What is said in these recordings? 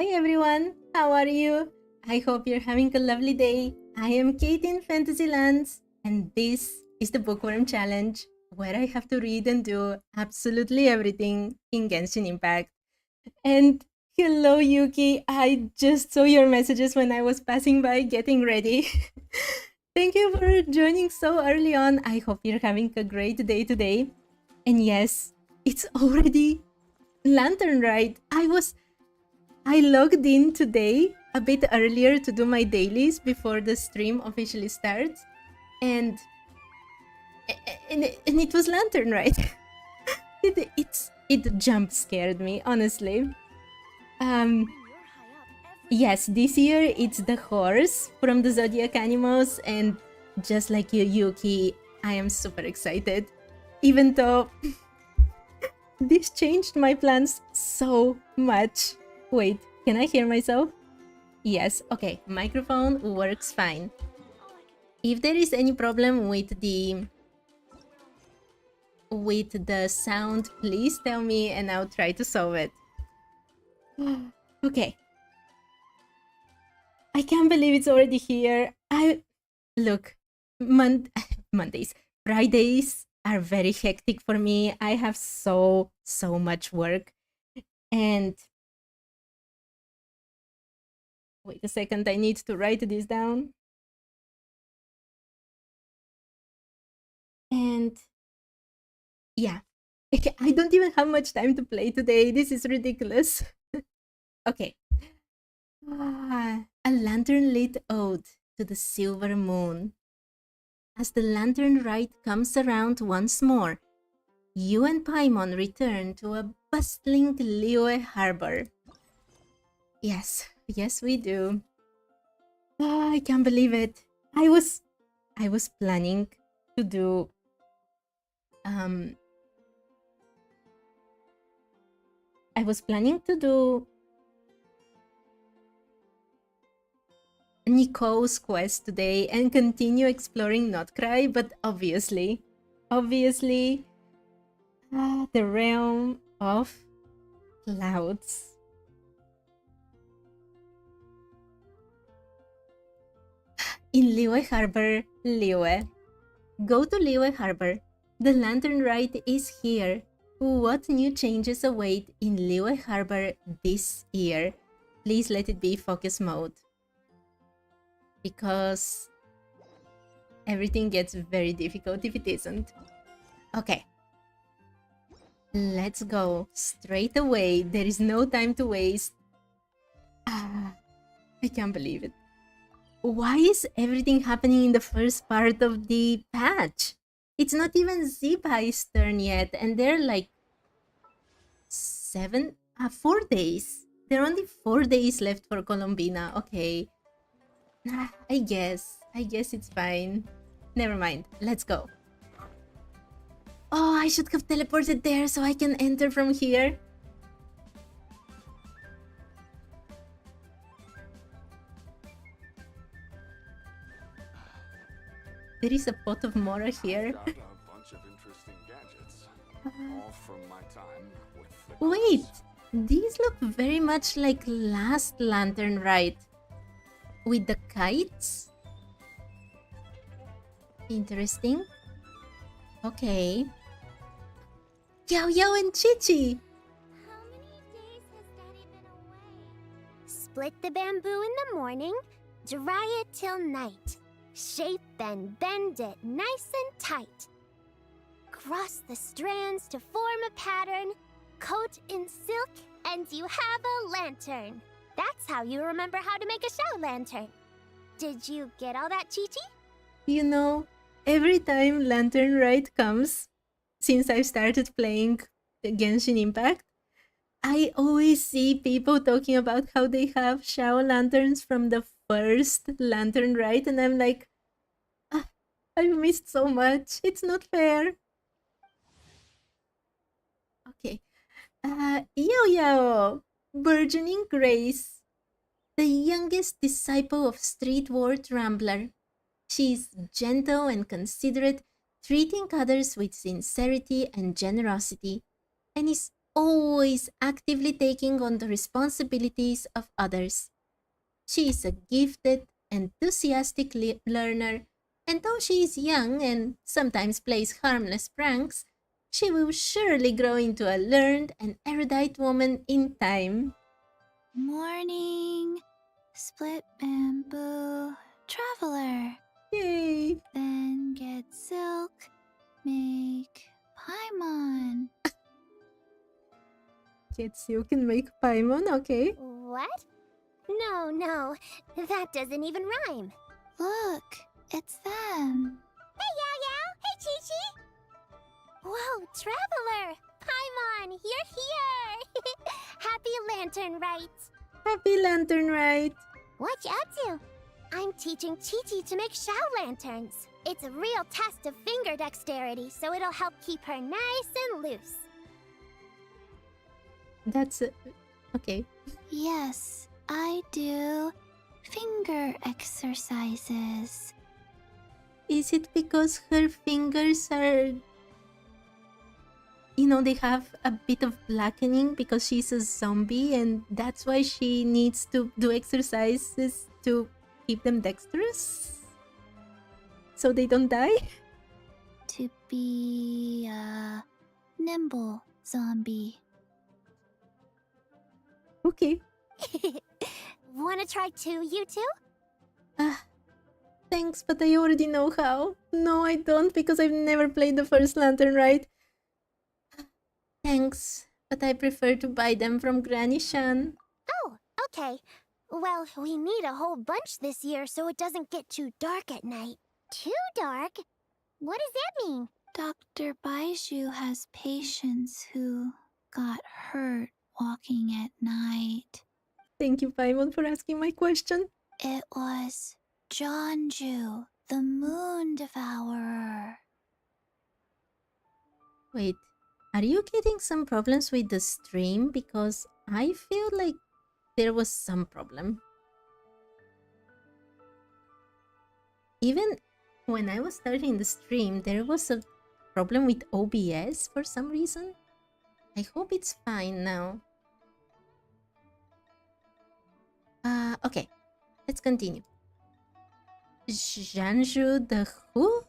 Hi everyone, how are you? I hope you're having a lovely day. I am Kate in Fantasylands, and this is the Bookworm Challenge, where I have to read and do absolutely everything in Genshin Impact. And hello Yuki, I just saw your messages when I was passing by getting ready. Thank you for joining so early on. I hope you're having a great day today. And yes, it's already Lantern Rite. I logged in today a bit earlier to do my dailies before the stream officially starts, and it was Lantern Rite. It jump scared me, honestly. Yes, this year it's the horse from the Zodiac Animals, and just like you, Yuki, I am super excited. Even though this changed my plans so much. Wait, can I hear myself? Yes, okay, microphone works fine. If there is any problem with the sound, please tell me and I'll try to solve it. Okay. I can't believe it's already here. Look, Mondays, Fridays are very hectic for me. I have so much work. And wait a second, I need to write this down. And yeah, I don't even have much time to play today. This is ridiculous. Okay. A lantern-lit ode to the silver moon. As the Lantern Rite comes around once more, you and Paimon return to a bustling Liyue harbor. Yes, we do. I can't believe it. I was planning to do Nico's quest today and continue exploring Notcry, but obviously, the realm of clouds. In Liyue Harbor, Liyue. Go to Liyue Harbor. The Lantern Rite is here. What new changes await in Liyue Harbor this year? Please let it be focus mode, because everything gets very difficult if it isn't. Okay. Let's go straight away. There is no time to waste. I can't believe it. Why is everything happening in the first part of the patch? It's not even Zipai's turn yet, and they're like 4 days. There are only 4 days left for Colombina. Okay. I guess it's fine. Never mind. Let's go. Oh, I should have teleported there so I can enter from here. There is a pot of Mora here. Got a bunch of interesting gadgets, all from my time with the Wait, these look very much like last Lantern Rite. With the kites? Interesting. Okay. Yao Yao and Chichi! How many days has Daddy been away? Split the bamboo in the morning, dry it till night. Shape and bend it nice and tight. Cross the strands to form a pattern, coat in silk, and you have a lantern. That's how you remember how to make a show lantern. Did you get all that, Chi-Chi? You know, every time Lantern Rite comes, since I've started playing Genshin Impact, I always see people talking about how they have Shao lanterns from the first Lantern Rite, and I'm like, I've missed so much. It's not fair. Okay. Yao Yao, burgeoning grace, the youngest disciple of Street Ward Rambler. She is gentle and considerate, treating others with sincerity and generosity, and is always actively taking on the responsibilities of others. She is a gifted, enthusiastic learner, and though she is young and sometimes plays harmless pranks, she will surely grow into a learned and erudite woman in time. Morning, split bamboo, traveler. Yay! Then get silk, make paimon. Kids, you can make paimon, okay? What? No, that doesn't even rhyme. Look, it's them. Hey, Yao Yao! Hey, Chi Chi! Whoa, Traveler! Paimon, you're here! Happy Lantern Rite! Happy Lantern Rite! What you up to? I'm teaching Chi Chi to make Shao lanterns. It's a real test of finger dexterity, so it'll help keep her nice and loose. That's okay. Yes, I do finger exercises. Is it because her fingers are... they have a bit of blackening because she's a zombie and that's why she needs to do exercises to keep them dexterous? So they don't die? To be a nimble zombie. Okay. Wanna try too, you two? Thanks, but I already know how. No, I don't because I've never played the first Lantern Rite. Thanks, but I prefer to buy them from Granny Shan. Oh, okay. Well, we need a whole bunch this year so it doesn't get too dark at night. Too dark? What does that mean? Dr. Baiju has patients who got hurt walking at night. Thank you, Paimon, for asking my question. It was Jonju, the moon devourer. Wait, are you getting some problems with the stream? Because I feel like there was some problem. Even when I was starting the stream, there was a problem with OBS for some reason. I hope it's fine now. Okay, let's continue. Janju the who?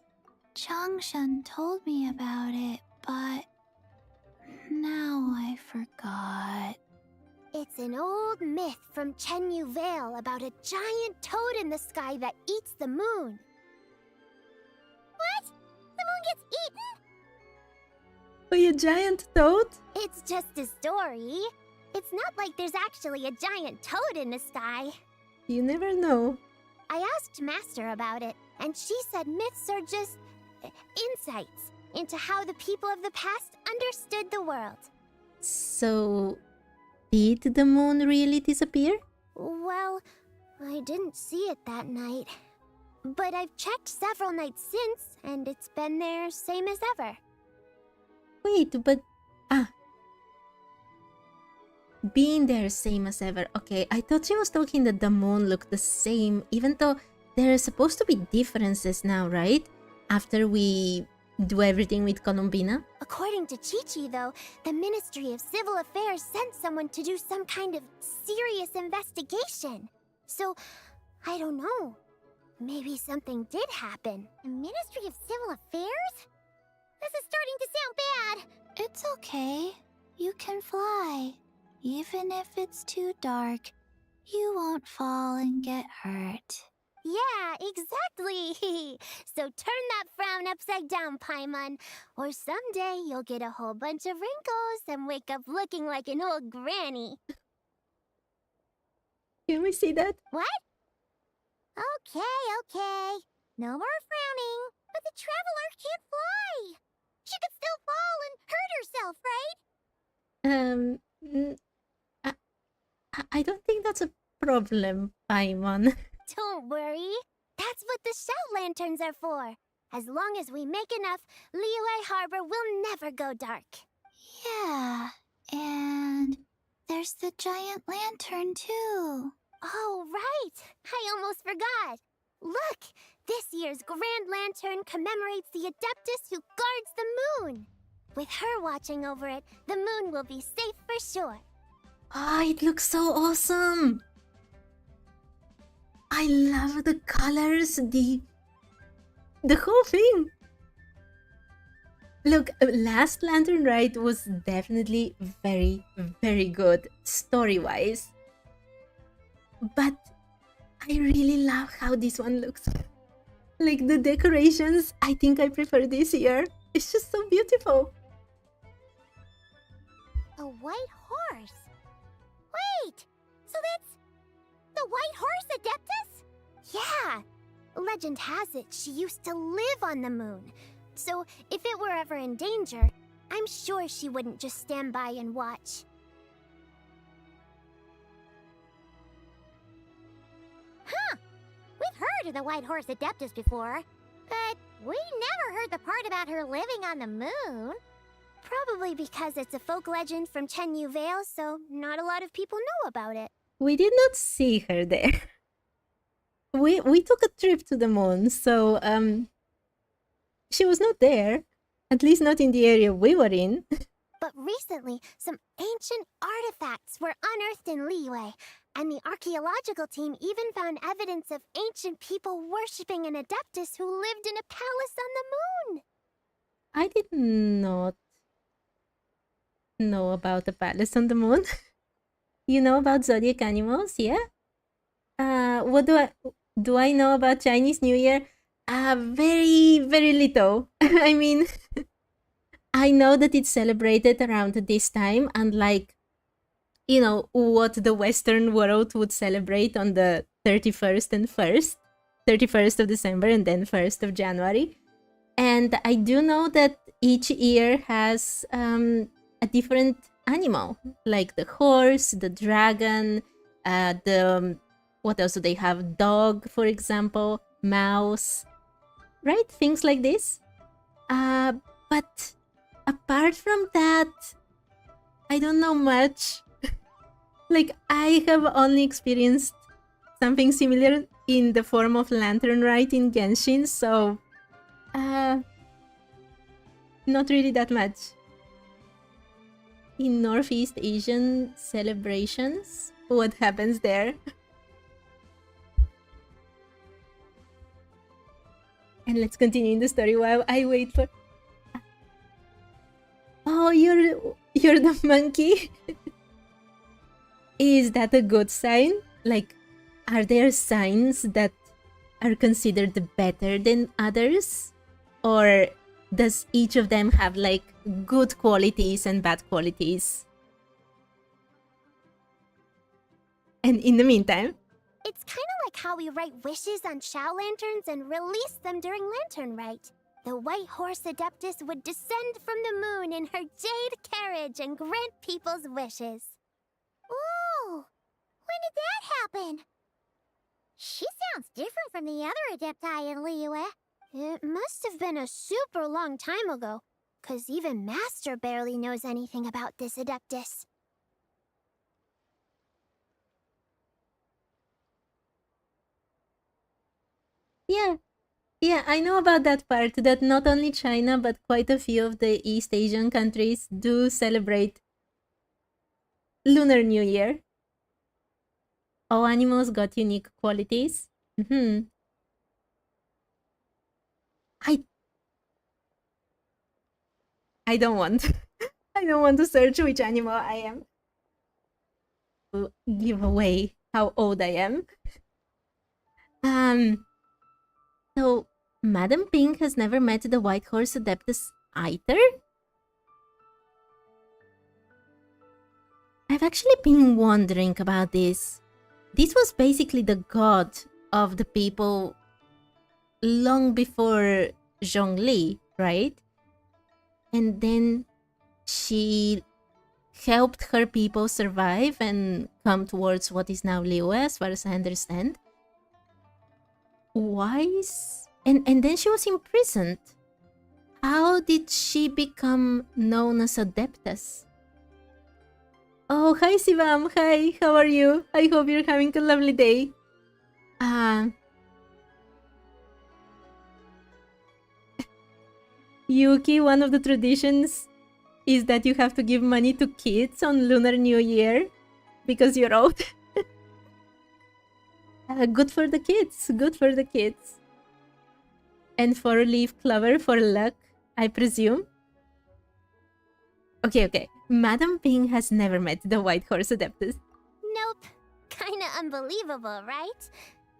Changshan told me about it, but now I forgot. It's an old myth from Chenyu Vale about a giant toad in the sky that eats the moon. What? The moon gets eaten? By a giant toad? It's just a story. It's not like there's actually a giant toad in the sky. You never know. I asked Master about it, and she said myths are just insights into how the people of the past understood the world. So, did the moon really disappear? Well, I didn't see it that night. But I've checked several nights since, and it's been there same as ever. Wait, but... Being there same as ever. Okay, I thought she was talking that the moon looked the same, even though there are supposed to be differences now, right? After we do everything with Columbina. According to Chi-Chi, though, the Ministry of Civil Affairs sent someone to do some kind of serious investigation. So, I don't know. Maybe something did happen. The Ministry of Civil Affairs? This is starting to sound bad. It's okay. You can fly. Even if it's too dark, you won't fall and get hurt. Yeah, exactly. So turn that frown upside down, Paimon. Or someday you'll get a whole bunch of wrinkles and wake up looking like an old granny. Can we see that? What? Okay. No more frowning. But the traveler can't fly. She could still fall and hurt herself, right? I don't think that's a problem, Paimon. Don't worry. That's what the Shell Lanterns are for. As long as we make enough, Liyue Harbor will never go dark. Yeah, and there's the giant lantern too. Oh, right! I almost forgot! Look! This year's Grand Lantern commemorates the Adeptus who guards the moon! With her watching over it, the moon will be safe for sure. Oh, it looks so awesome! I love the colors, the whole thing. Look, Last Lantern Rite was definitely very, very good story-wise. But I really love how this one looks. Like the decorations, I think I prefer this year. It's just so beautiful. A white horse? Wait! So that's the white horse Adeptus? Yeah! Legend has it she used to live on the moon. So if it were ever in danger, I'm sure she wouldn't just stand by and watch. Huh! We've heard of the white horse Adeptus before, but we never heard the part about her living on the moon. Probably because it's a folk legend from Chenyu Vale, so not a lot of people know about it. We did not see her there. We took a trip to the moon, so she was not there. At least not in the area we were in. But recently, some ancient artifacts were unearthed in Liyue, and the archaeological team even found evidence of ancient people worshipping an Adeptus who lived in a palace on the moon. I did not know about the palace on the moon. You know about zodiac animals, yeah? What do I know about Chinese New Year? Very, very little. I mean, I know that it's celebrated around this time, unlike, you know, what the Western world would celebrate on the 31st and 1st. 31st of December and then 1st of January. And I do know that each year has a different animal, like the horse, the dragon, what else do they have? Dog, for example, mouse, right? Things like this. But apart from that, I don't know much. Like, I have only experienced something similar in the form of Lantern Rite in Genshin, so not really that much. In Northeast Asian celebrations, what happens there? And let's continue in the story while I wait for... Oh, you're the monkey? Is that a good sign? Like, are there signs that are considered better than others? Or does each of them have, like, good qualities and bad qualities? And in the meantime... It's kind of like how we write wishes on Shao lanterns and release them during Lantern Rite. The white horse Adeptus would descend from the moon in her jade carriage and grant people's wishes. Ooh! When did that happen? She sounds different from the other Adepti in Liyue. It must have been a super long time ago, 'cause even Master barely knows anything about this Adeptus. Yeah, I know about that part, that not only China, but quite a few of the East Asian countries do celebrate Lunar New Year. All animals got unique qualities. I don't want I don't want to search which animal I am. To give away how old I am. So Madam Pink has never met the White Horse Adeptus either? I've actually been wondering about this. This was basically the god of the people long before Zhongli, right? And then she helped her people survive and come towards what is now Liyue, as far as I understand. And then she was imprisoned. How did she become known as Adeptus? Oh, hi Sivam, hi, how are you? I hope you're having a lovely day. Yuki, one of the traditions is that you have to give money to kids on Lunar New Year because you're old. Good for the kids. Good for the kids. And 4-leaf clover for luck, I presume. Okay. Madam Ping has never met the White Horse Adeptus. Nope. Kinda unbelievable, right?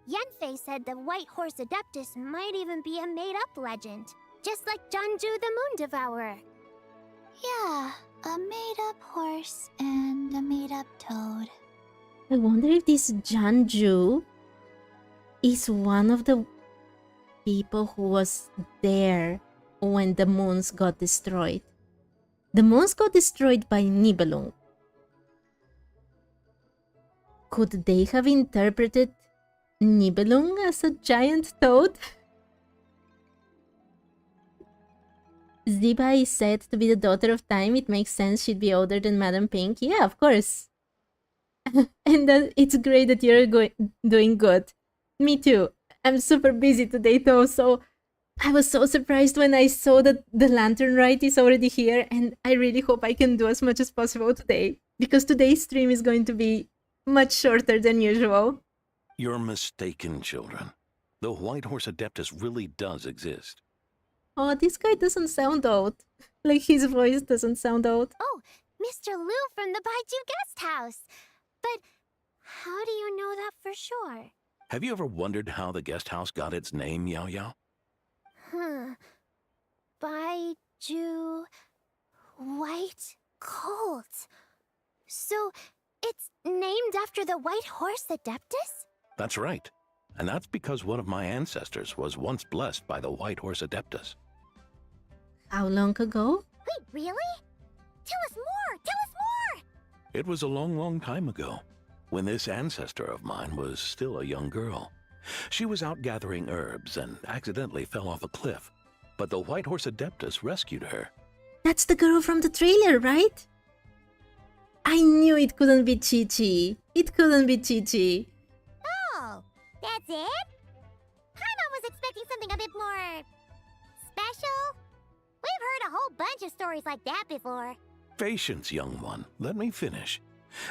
Yanfei said the White Horse Adeptus might even be a made-up legend. Just like Janju the Moon Devourer. Yeah, a made-up horse and a made-up toad. I wonder if this Janju is one of the people who was there when the moons got destroyed. The moons got destroyed by Nibelung. Could they have interpreted Nibelung as a giant toad? Ziba is said to be the daughter of time. It makes sense she'd be older than Madam Pink. Yeah, of course. And it's great that you're doing good. Me too. I'm super busy today though, so I was so surprised when I saw that the Lantern Rite is already here, and I really hope I can do as much as possible today, because today's stream is going to be much shorter than usual. You're mistaken, children. The White Horse Adeptus really does exist. Oh, this guy doesn't sound old. Like, his voice doesn't sound old. Oh, Mr. Liu from the Baiju Guest House. But how do you know that for sure? Have you ever wondered how the guest house got its name, Yao Yao? Baiju... White Colt. So, it's named after the White Horse Adeptus? That's right. And that's because one of my ancestors was once blessed by the White Horse Adeptus. How long ago? Wait, really? Tell us more! Tell us more! It was a long, long time ago, when this ancestor of mine was still a young girl. She was out gathering herbs and accidentally fell off a cliff, but the White Horse Adeptus rescued her. That's the girl from the trailer, right? I knew it couldn't be Chi-Chi. It couldn't be Chi-Chi. Oh, that's it? Paimon was expecting something a bit more... special? We've heard a whole bunch of stories like that before. Patience, young one. Let me finish.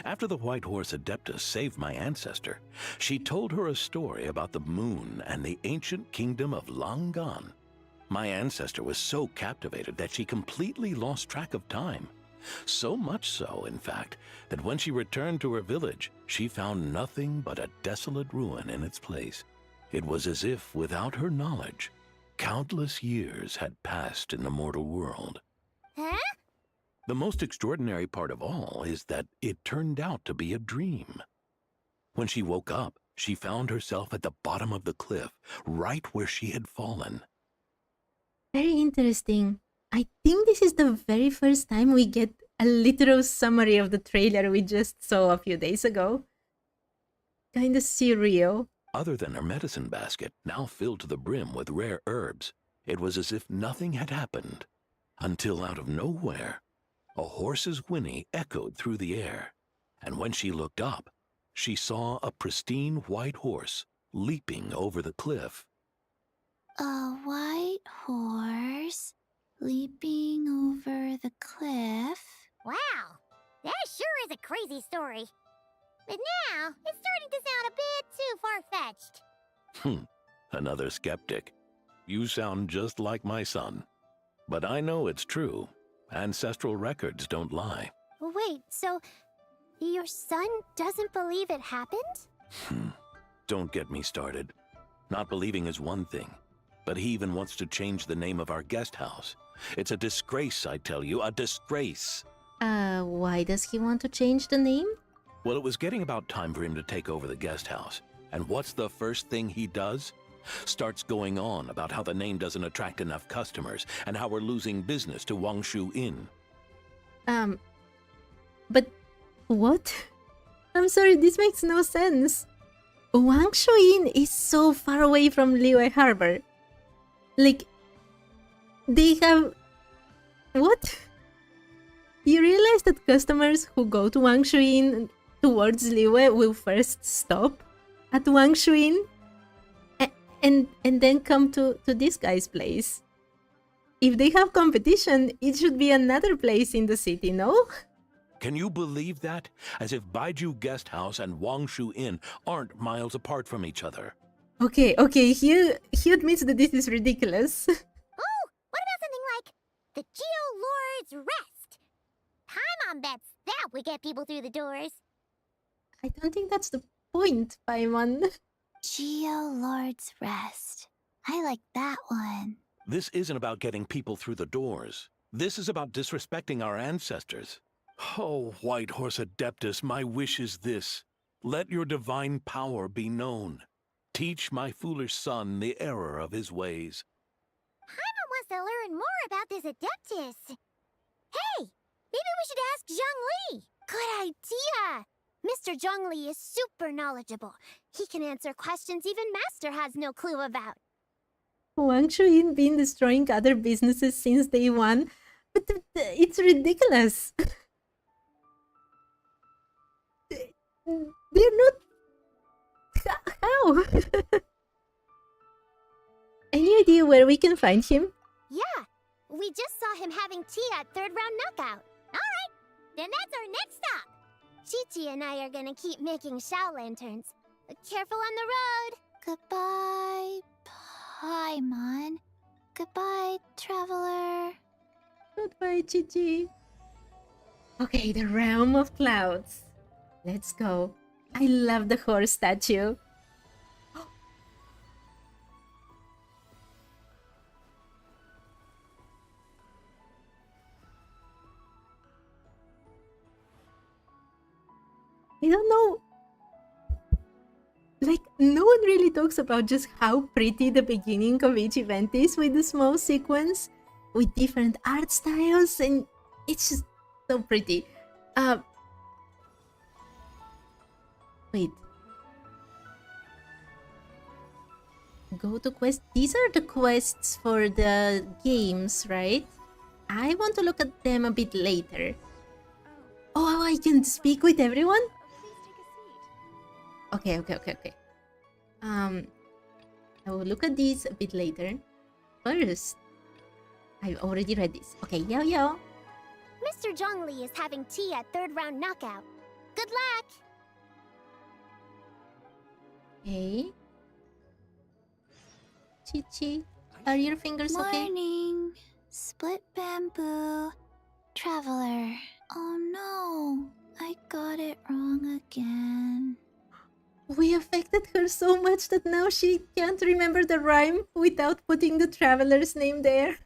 After the White Horse Adeptus saved my ancestor, she told her a story about the moon and the ancient kingdom of Langan. My ancestor was so captivated that she completely lost track of time. So much so, in fact, that when she returned to her village, she found nothing but a desolate ruin in its place. It was as if, without her knowledge, countless years had passed in the mortal world. Huh? The most extraordinary part of all is that it turned out to be a dream. When she woke up, she found herself at the bottom of the cliff, right where she had fallen. Very interesting. I think this is the very first time we get a literal summary of the trailer we just saw a few days ago. Kinda surreal. Other than her medicine basket, now filled to the brim with rare herbs, it was as if nothing had happened. Until out of nowhere, a horse's whinny echoed through the air, and when she looked up, she saw a pristine white horse leaping over the cliff. A white horse leaping over the cliff? Wow, that sure is a crazy story. But now, it's starting to sound a bit too far-fetched. Another skeptic. You sound just like my son. But I know it's true. Ancestral records don't lie. Wait, so your son doesn't believe it happened? Don't get me started. Not believing is one thing, but he even wants to change the name of our guest house. It's a disgrace, I tell you, a disgrace. Why does he want to change the name? Well, it was getting about time for him to take over the guest house. And what's the first thing he does? Starts going on about how the name doesn't attract enough customers and how we're losing business to Wangshu Inn. But what? I'm sorry, this makes no sense. Wangshu Inn is so far away from Liyue Harbor. Like, they have... What? You realize that customers who go to Wangshu Inn towards Liyue will first stop at Wangshu Inn and then come to this guy's place. if they have competition, it should be another place in the city, no? Can you believe that? As if Baiju Guest House and Wangshu Inn aren't miles apart from each other. Okay, he admits that this is ridiculous. Oh, what about something like the Geo Lord's Rest? Paimon bets that would get people through the doors. I don't think that's the point, Paimon. Geo Lord's Rest. I like that one. This isn't about getting people through the doors. This is about disrespecting our ancestors. Oh, White Horse Adeptus, my wish is this. Let your divine power be known. Teach my foolish son the error of his ways. Paimon wants to learn more about this Adeptus. Hey, maybe we should ask Zhongli. Good idea. Mr. Zhongli is super knowledgeable. He can answer questions even Master has no clue about. Wang Shuyin been destroying other businesses since day one, but it's ridiculous. They're not... How? Any idea where we can find him? Yeah, we just saw him having tea at third round knockout. Alright, then that's our next stop. Chi-Chi and I are gonna keep making Shao lanterns. Careful on the road. Goodbye, Paimon. Goodbye, traveler. Goodbye, Chichi. Okay, the realm of clouds. Let's go. I love the horse statue. I don't know. Like, no one really talks about just how pretty the beginning of each event is with the small sequence with different art styles, and it's just so pretty. Wait. Go to quest. These are the quests for the games, right? I want to look at them a bit later. Oh, I can speak with everyone? Okay. I will look at these a bit later. First, I've already read this. Okay, yo. Mr. Zhongli is having tea at third round knockout. Good luck! Okay. Chi-Chi, are your fingers okay? Morning. Split bamboo. Traveler. Oh no. I got it wrong again. We affected her so much that now she can't remember the rhyme without putting the traveler's name there.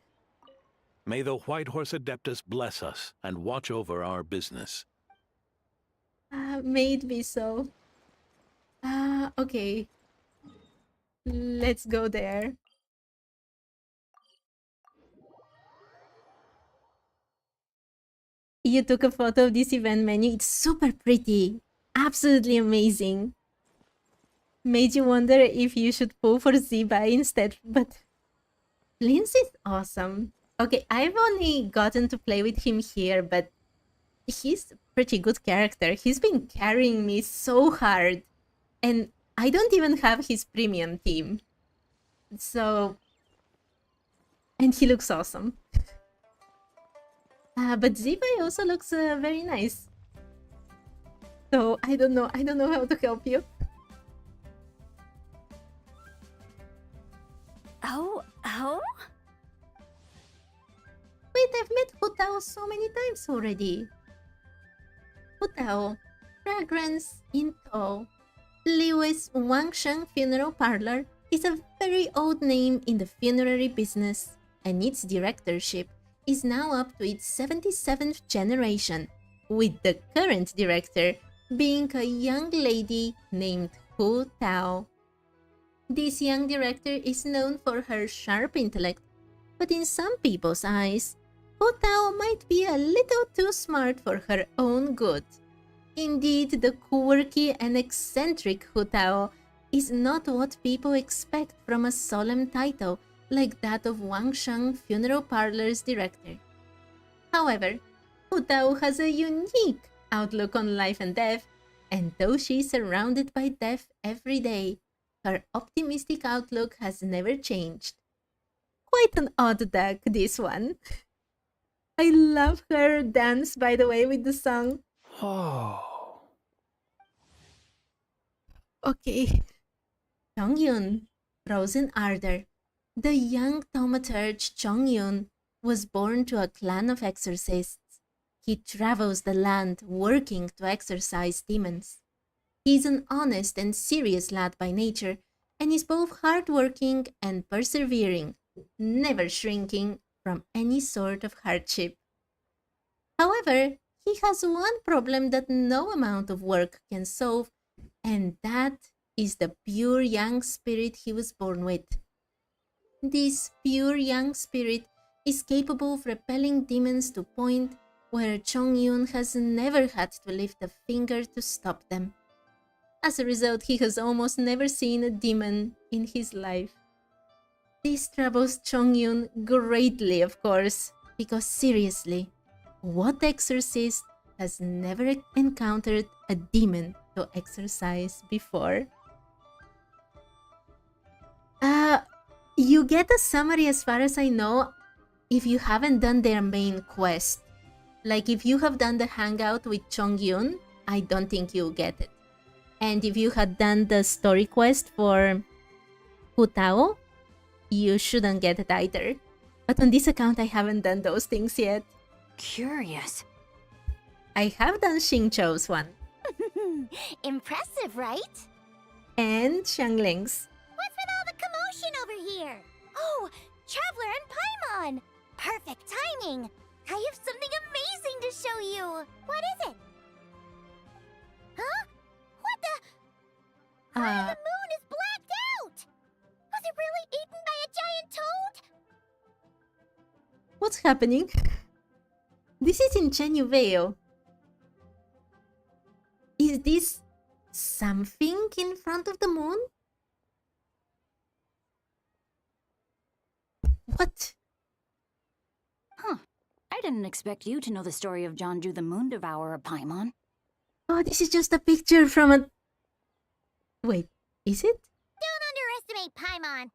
May the White Horse Adeptus bless us and watch over our business. May it be so. Okay. Let's go there. You took a photo of this event menu. It's super pretty. Absolutely amazing. Made you wonder if you should pull for Zibai instead, but Lindsay's awesome. Okay, I've only gotten to play with him here, but he's a pretty good character. He's been carrying me so hard, and I don't even have his premium team. So, and he looks awesome. But Zibai also looks very nice. So I don't know how to help you. Oh? Wait, I've met Hutao so many times already. Hutao, Fragrance in Tow. Liyue's Wangsheng Funeral Parlor is a very old name in the funerary business, and its directorship is now up to its 77th generation, with the current director being a young lady named Hu Tao. This young director is known for her sharp intellect, but in some people's eyes, Hu Tao might be a little too smart for her own good. Indeed, the quirky and eccentric Hu Tao is not what people expect from a solemn title like that of Wangsheng Funeral Parlor's director. However, Hu Tao has a unique outlook on life and death, and though she is surrounded by death every day, her optimistic outlook has never changed. Quite an odd deck, this one. I love her dance, by the way, with the song. Oh. Okay. Chongyun, Frozen Ardor. The young thaumaturge Chongyun was born to a clan of exorcists. He travels the land working to exorcise demons. He's an honest and serious lad by nature, and is both hardworking and persevering, never shrinking from any sort of hardship. However, he has one problem that no amount of work can solve, and that is the pure young spirit he was born with. This pure young spirit is capable of repelling demons to a point where Chongyun has never had to lift a finger to stop them. As a result, he has almost never seen a demon in his life. This troubles Chongyun greatly, of course, because seriously, what exorcist has never encountered a demon to exorcise before? You get a summary as far as I know if you haven't done their main quest. Like if you have done the hangout with Chongyun, I don't think you'll get it. And if you had done the story quest for Hutao, you shouldn't get it either. But on this account, I haven't done those things yet. Curious. I have done Xingqiu's one. Impressive, right? And Xiangling's. What's with all the commotion over here? Oh, Traveler and Paimon! Perfect timing! I have something amazing to show you! What is it? Huh? What the? The moon is blacked out! Was it really eaten by a giant toad? What's happening? This is in Chenyu Vale. Is this something in front of the moon? What? Huh. I didn't expect you to know the story of Jonju the Moon Devourer, Paimon. Oh, this is just a picture from a... Wait, is it? Don't underestimate Paimon.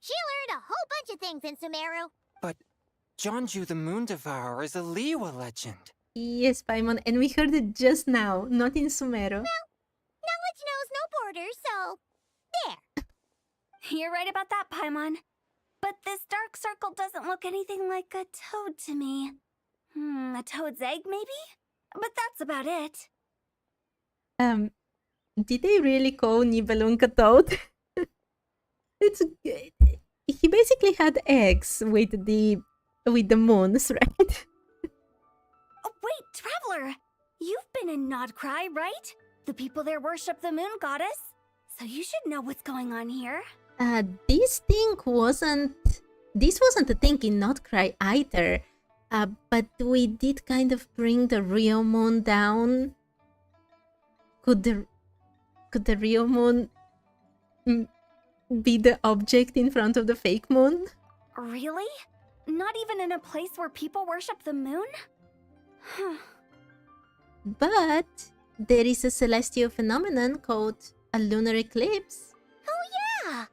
She learned a whole bunch of things in Sumeru. But Jonju the Moon Devourer is a Liyue legend. Yes, Paimon, and we heard it just now, not in Sumeru. Knowledge knows no borders, so... there. You're right about that, Paimon. But this dark circle doesn't look anything like a toad to me. A toad's egg, maybe? But that's about it. Did they really call Nibelunga Toad? He basically had eggs with the moons, right? Oh, wait, Traveler! You've been in Nodcry, right? The people there worship the moon goddess. So you should know what's going on here. This wasn't a thing in Notcry either. But we did kind of bring the real moon down. Could the real moon be the object in front of the fake moon? Really? Not even in a place where people worship the moon? But there is a celestial phenomenon called a lunar eclipse. Oh yeah!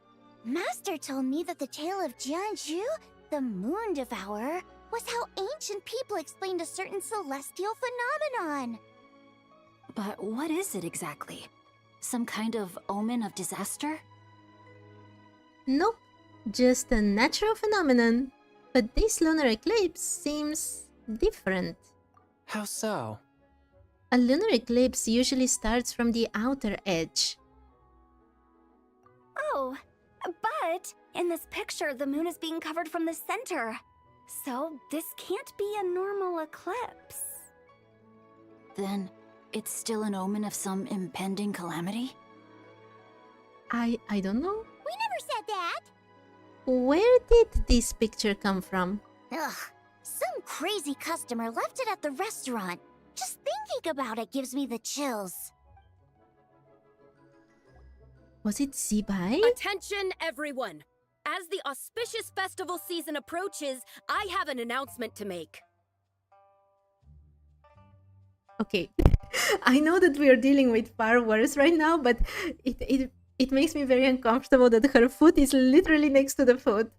Master told me that the tale of Jianzhu, the Moon Devourer, was how ancient people explained a certain celestial phenomenon. But what is it exactly? Some kind of omen of disaster? Nope, just a natural phenomenon. But this lunar eclipse seems different. How so? A lunar eclipse usually starts from the outer edge. Oh, but in this picture, the moon is being covered from the center. So this can't be a normal eclipse. Then it's still an omen of some impending calamity? I don't know. We never said that! Where did this picture come from? Ugh, some crazy customer left it at the restaurant. Just thinking about it gives me the chills. Was it Zibai? Attention, everyone! As the auspicious festival season approaches, I have an announcement to make. Okay, I know that we are dealing with far worse right now, but it makes me very uncomfortable that her foot is literally next to the foot.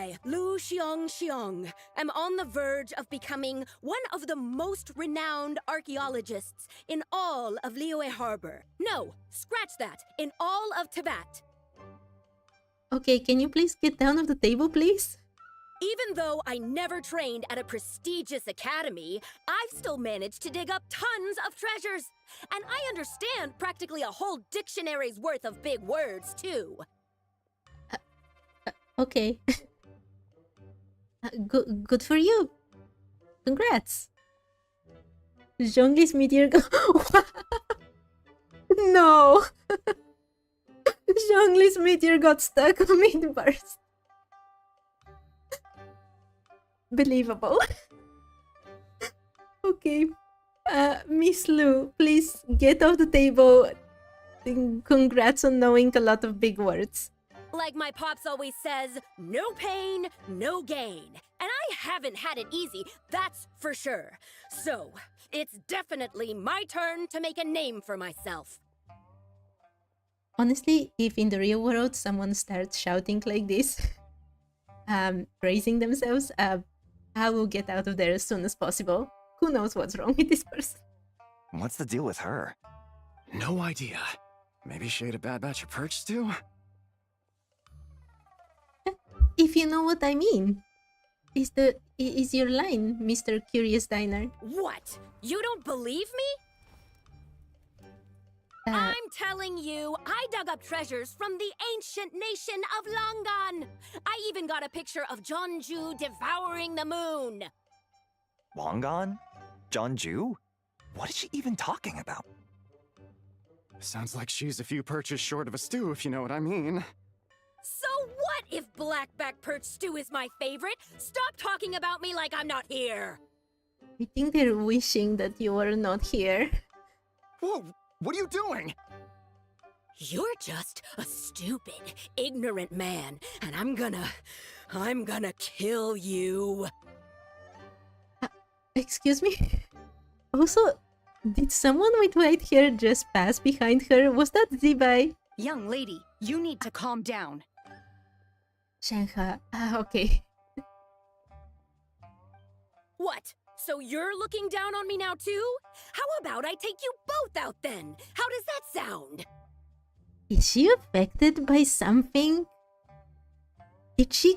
I, Lu Xiong, am on the verge of becoming one of the most renowned archaeologists in all of Liyue Harbor. No, scratch that, in all of Teyvat. Okay, can you please get down off the table, please? Even though I never trained at a prestigious academy, I've still managed to dig up tons of treasures. And I understand practically a whole dictionary's worth of big words, too. Okay. Good for you. Congrats. Zhongli's meteor No! Zhongli's meteor got stuck mid-burst. Believable. Okay. Miss Lu, please get off the table. Congrats on knowing a lot of big words. Like my pops always says, no pain, no gain. And I haven't had it easy, that's for sure. So, it's definitely my turn to make a name for myself. Honestly, if in the real world someone starts shouting like this, praising themselves, I will get out of there as soon as possible. Who knows what's wrong with this person? What's the deal with her? No idea. Maybe she ate a bad batch of perch stew? If you know what I mean. Is your line, Mr. Curious Diner. What? You don't believe me? I'm telling you, I dug up treasures from the ancient nation of Longan. I even got a picture of Jeonju devouring the moon. Longan? Jeonju? What is she even talking about? Sounds like she's a few perches short of a stew, if you know what I mean. So what if blackback perch stew is my favorite? Stop talking about me like I'm not here. I think they're wishing that you are not here. Whoa, what are you doing? You're just a stupid, ignorant man, and I'm gonna kill you. Excuse me? Also, did someone with white hair just pass behind her? Was that Zibai? Young lady, you need to calm down. Shenhe. Okay. What? So you're looking down on me now too? How about I take you both out then? How does that sound? Is she affected by something? Did she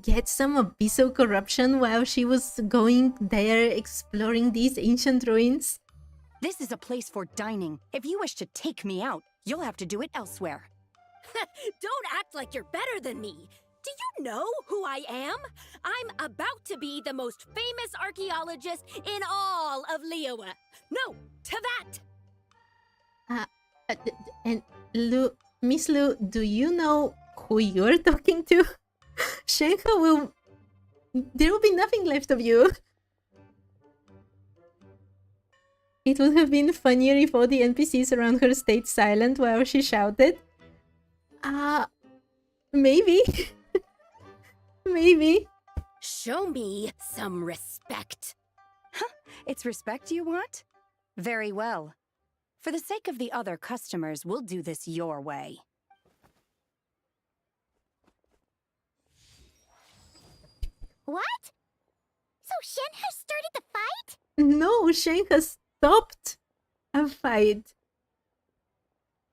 get some abyssal corruption while she was going there exploring these ancient ruins? This is a place for dining. If you wish to take me out, you'll have to do it elsewhere. Don't act like you're better than me. Do you know who I am? I'm about to be the most famous archaeologist in all of Liyue. No, Teyvat. And Miss Lu, do you know who you're talking to? Shenhe will... There will be nothing left of you. It would have been funnier if all the NPCs around her stayed silent while she shouted. Maybe. Maybe. Show me some respect. Huh? It's respect you want? Very well. For the sake of the other customers, we'll do this your way. What? So Shen has started the fight? No, Shen has stopped a fight.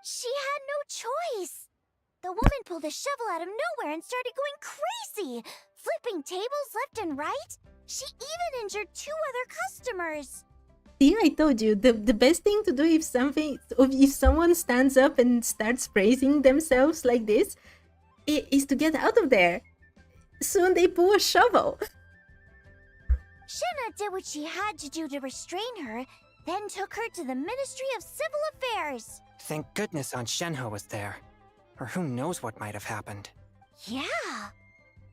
She had no choice. The woman pulled a shovel out of nowhere and started going crazy, flipping tables left and right. She even injured 2 other customers. See, I told you, the best thing to do if someone stands up and starts praising themselves like this is to get out of there. Soon they pull a shovel. Shenhe did what she had to do to restrain her, then took her to the Ministry of Civil Affairs. Thank goodness Aunt Shenhe was there. Or who knows what might have happened. Yeah.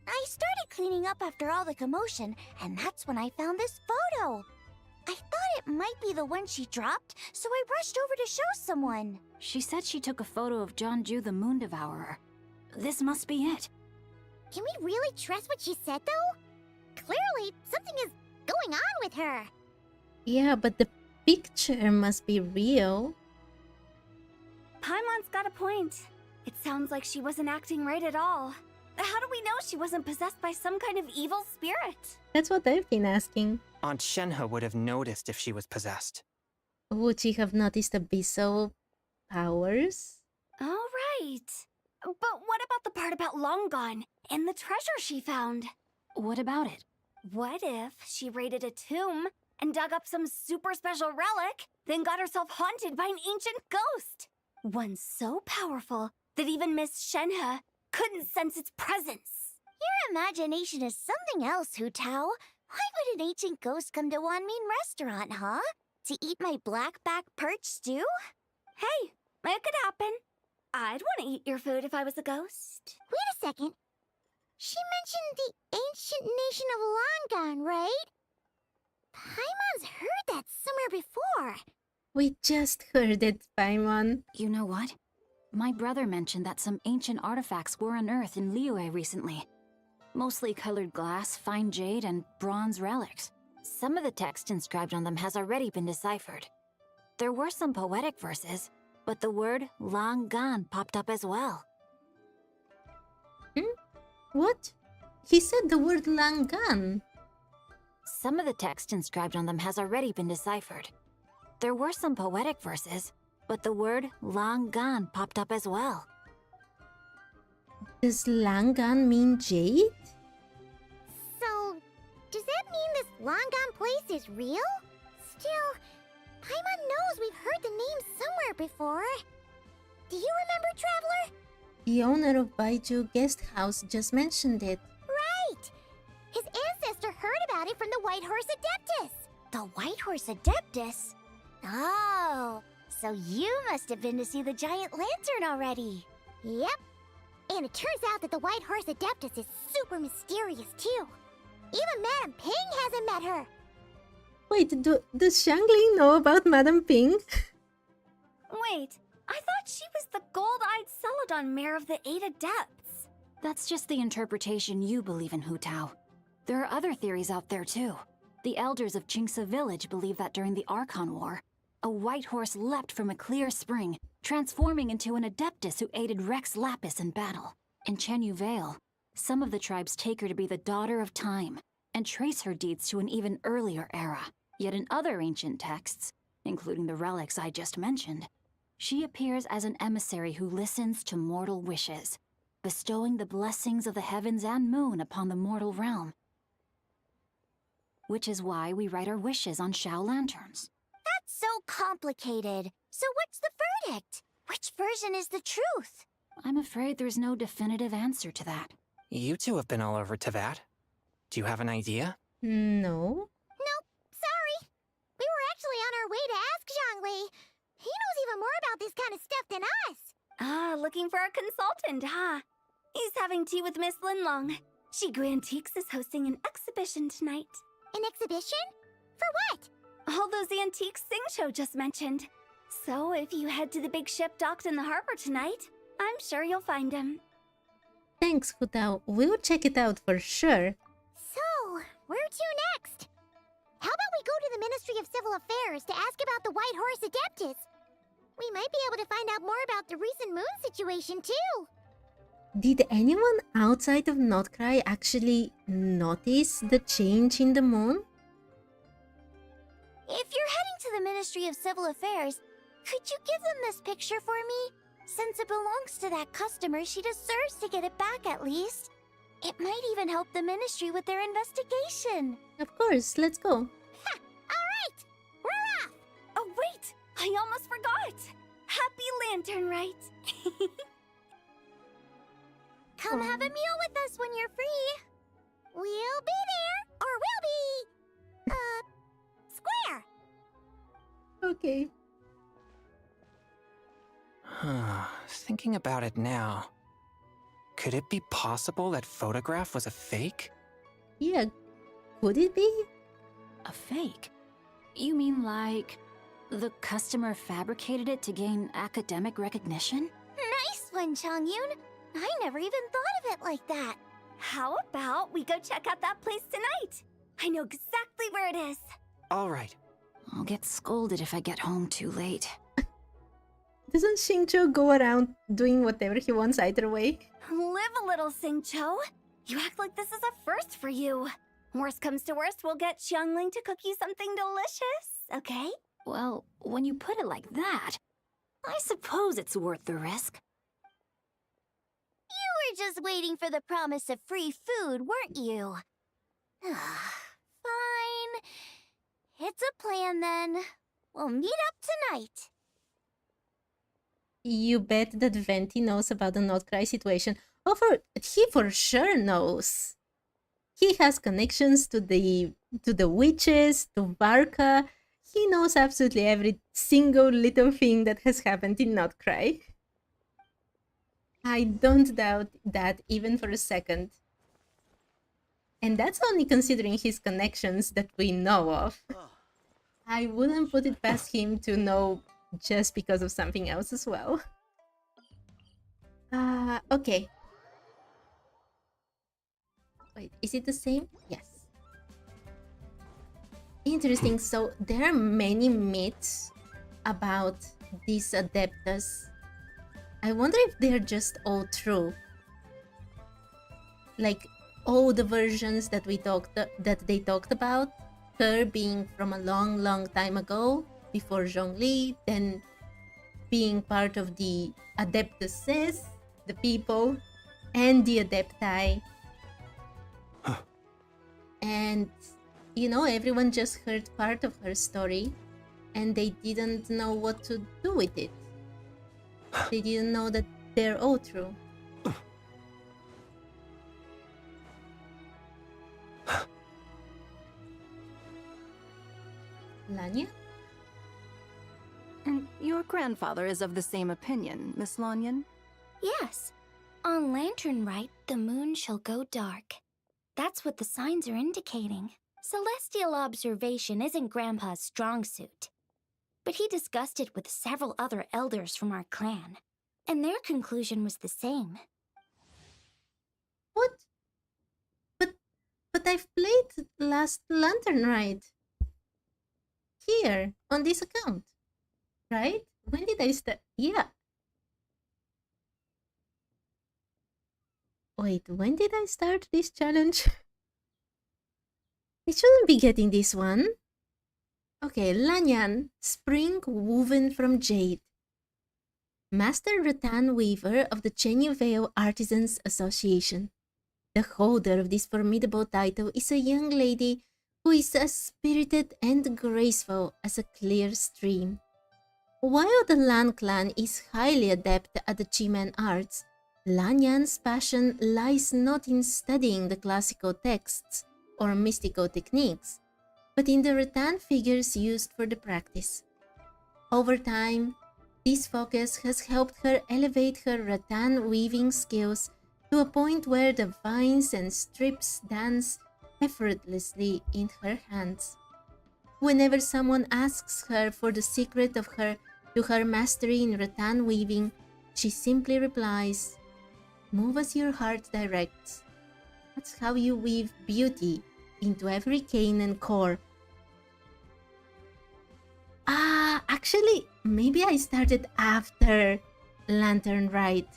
I started cleaning up after all the commotion, and that's when I found this photo. I thought it might be the one she dropped, so I rushed over to show someone. She said she took a photo of Jeonju the Moon Devourer. This must be it. Can we really trust what she said, though? Clearly, something is going on with her. Yeah, but the picture must be real. Paimon's got a point. It sounds like she wasn't acting right at all. How do we know she wasn't possessed by some kind of evil spirit? That's what I've been asking. Aunt Shenhe would have noticed if she was possessed. Would she have noticed abyssal powers? All right. But what about the part about Long Gone and the treasure she found? What about it? What if she raided a tomb and dug up some super special relic, then got herself haunted by an ancient ghost? One so powerful that even Miss Shenhe couldn't sense its presence. Your imagination is something else, Hu Tao. Why would an ancient ghost come to Wanmin restaurant, huh? To eat my blackback perch stew? Hey, it could happen. I'd want to eat your food if I was a ghost. Wait a second. She mentioned the ancient nation of Longon, right? Paimon's heard that somewhere before. We just heard it, Paimon. You know what? My brother mentioned that some ancient artifacts were unearthed in Liyue recently. Mostly colored glass, fine jade, and bronze relics. Some of the text inscribed on them has already been deciphered. There were some poetic verses, but the word long gone popped up as well. What? He said the word Langan. Some of the text inscribed on them has already been deciphered. There were some poetic verses, but the word long gone popped up as well. Does Langan mean jade? So, does that mean this Longon place is real? Still, Paimon knows we've heard the name somewhere before. Do you remember, Traveler? The owner of Baiju Guest House just mentioned it. Right! His ancestor heard about it from the White Horse Adeptus. The White Horse Adeptus? Oh, so you must have been to see the giant lantern already. Yep. And it turns out that the White Horse Adeptus is super mysterious too. Even Madame Ping hasn't met her. Wait, does Xiangling know about Madame Ping? Wait, I thought she was the gold-eyed Celadon mare of the Eight Adepts. That's just the interpretation you believe in, Hu Tao. There are other theories out there too. The elders of Qingce village believe that during the Archon War, a white horse leapt from a clear spring, transforming into an adeptus who aided Rex Lapis in battle. In Chenyu Vale, some of the tribes take her to be the daughter of time and trace her deeds to an even earlier era. Yet in other ancient texts, including the relics I just mentioned, she appears as an emissary who listens to mortal wishes, bestowing the blessings of the heavens and moon upon the mortal realm. Which is why we write our wishes on Shao lanterns. That's so complicated. So what's the verdict? Which version is the truth? I'm afraid there's no definitive answer to that. You two have been all over Teyvat. Do you have an idea? No. Nope, sorry. We were actually on our way to ask Zhongli. He knows even more about this kind of stuff than us. Ah, looking for a consultant, huh? He's having tea with Miss Linlong. Shigu Antiques is hosting an exhibition tonight. An exhibition? For what? All those antiques Sing just mentioned. So if you head to the big ship docked in the harbor tonight, I'm sure you'll find him. Thanks, Hu Tao. We'll check it out for sure. So, where to next? How about we go to the Ministry of Civil Affairs to ask about the White Horse Adeptus? We might be able to find out more about the recent moon situation, too. Did anyone outside of Notcry actually notice the change in the moon? If you're heading to the Ministry of Civil Affairs, could you give them this picture for me? Since it belongs to that customer, she deserves to get it back at least. It might even help the Ministry with their investigation. Of course, let's go. Ha! Alright! We're off! Oh, wait! I almost forgot! Happy Lantern Rite! Come have a meal with us when you're free. We'll be there, or we'll be... square. Okay. Thinking about it now, could it be possible that photograph was a fake? Yeah, could it be? A fake? You mean like the customer fabricated it to gain academic recognition? Nice one, Chongyun. I never even thought of it like that. How about we go check out that place tonight? I know exactly where it is. All right. I'll get scolded if I get home too late. Doesn't Xingqiu go around doing whatever he wants either way? Live a little, Xingqiu. You act like this is a first for you. Worst comes to worst, we'll get Xiangling to cook you something delicious, okay? Well, when you put it like that, I suppose it's worth the risk. You were just waiting for the promise of free food, weren't you? Fine. It's a plan then. We'll meet up tonight. You bet that Venti knows about the Notcry situation. He for sure knows. He has connections to the witches, to Barca. He knows absolutely every single little thing that has happened in Notcry. I don't doubt that even for a second. And that's only considering his connections that we know of. I wouldn't put it past him to know just because of something else as well. Okay. Wait, is it the same? Yes. Interesting. So there are many myths about these adeptus. I wonder if they're just all true. Like all the versions that they talked about, her being from a long time ago, before Zhongli, then being part of the adeptuses, the people, and the adepti. And, you know, everyone just heard part of her story, and they didn't know what to do with it. They didn't know that they're all true. Lanya? And your grandfather is of the same opinion, Miss Lanyan? Yes. On Lantern Rite, the moon shall go dark. That's what the signs are indicating. Celestial observation isn't Grandpa's strong suit. But he discussed it with several other elders from our clan, and their conclusion was the same. What? But I've played last Lantern Rite. Here, on this account. Right? When did I start? Yeah. Wait, when did I start this challenge? I shouldn't be getting this one. Okay, Lanyan, spring woven from jade. Master rattan weaver of the Chenyu Vale Artisans Association. The holder of this formidable title is a young lady who is as spirited and graceful as a clear stream. While the Lan clan is highly adept at the Chiman arts, Lanyan's passion lies not in studying the classical texts or mystical techniques, but in the rattan figures used for the practice. Over time, this focus has helped her elevate her rattan weaving skills to a point where the vines and strips dance effortlessly in her hands. Whenever someone asks her for the secret of her mastery in rattan weaving, she simply replies, "Move as your heart directs." That's how you weave beauty into every cane and core. Actually, maybe I started after Lantern Rite.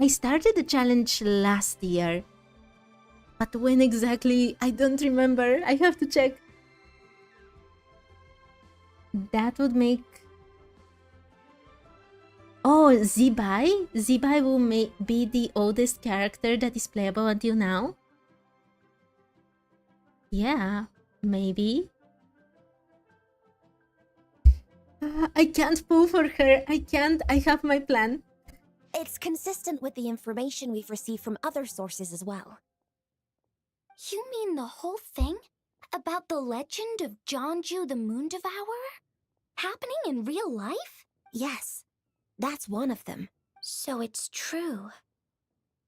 I started the challenge last year. But when exactly, I don't remember. I have to check. That would make... Oh, Zibai? Zibai will be the oldest character that is playable until now? Yeah, maybe. I can't pull for her. I can't. I have my plan. It's consistent with the information we've received from other sources as well. You mean the whole thing? About the legend of Jonju the Moon Devourer? Happening in real life? Yes, that's one of them. So it's true.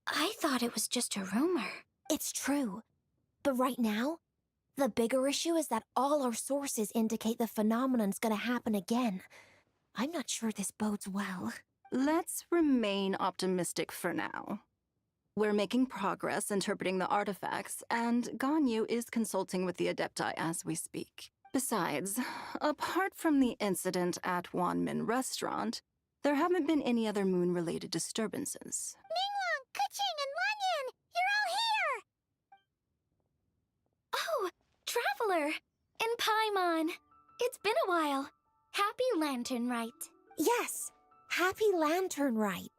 I thought it was just a rumor. It's true. But right now, the bigger issue is that all our sources indicate the phenomenon's gonna happen again. I'm not sure this bodes well. Let's remain optimistic for now. We're making progress interpreting the artifacts, and Ganyu is consulting with the Adepti as we speak. Besides, apart from the incident at Wanmin Restaurant, There haven't been any other moon-related disturbances. Ningguang, Keqing, and Lanyan! You're all here! Oh, Traveler! And Paimon! It's been a while. Happy Lantern Rite. Yes, happy Lantern Rite.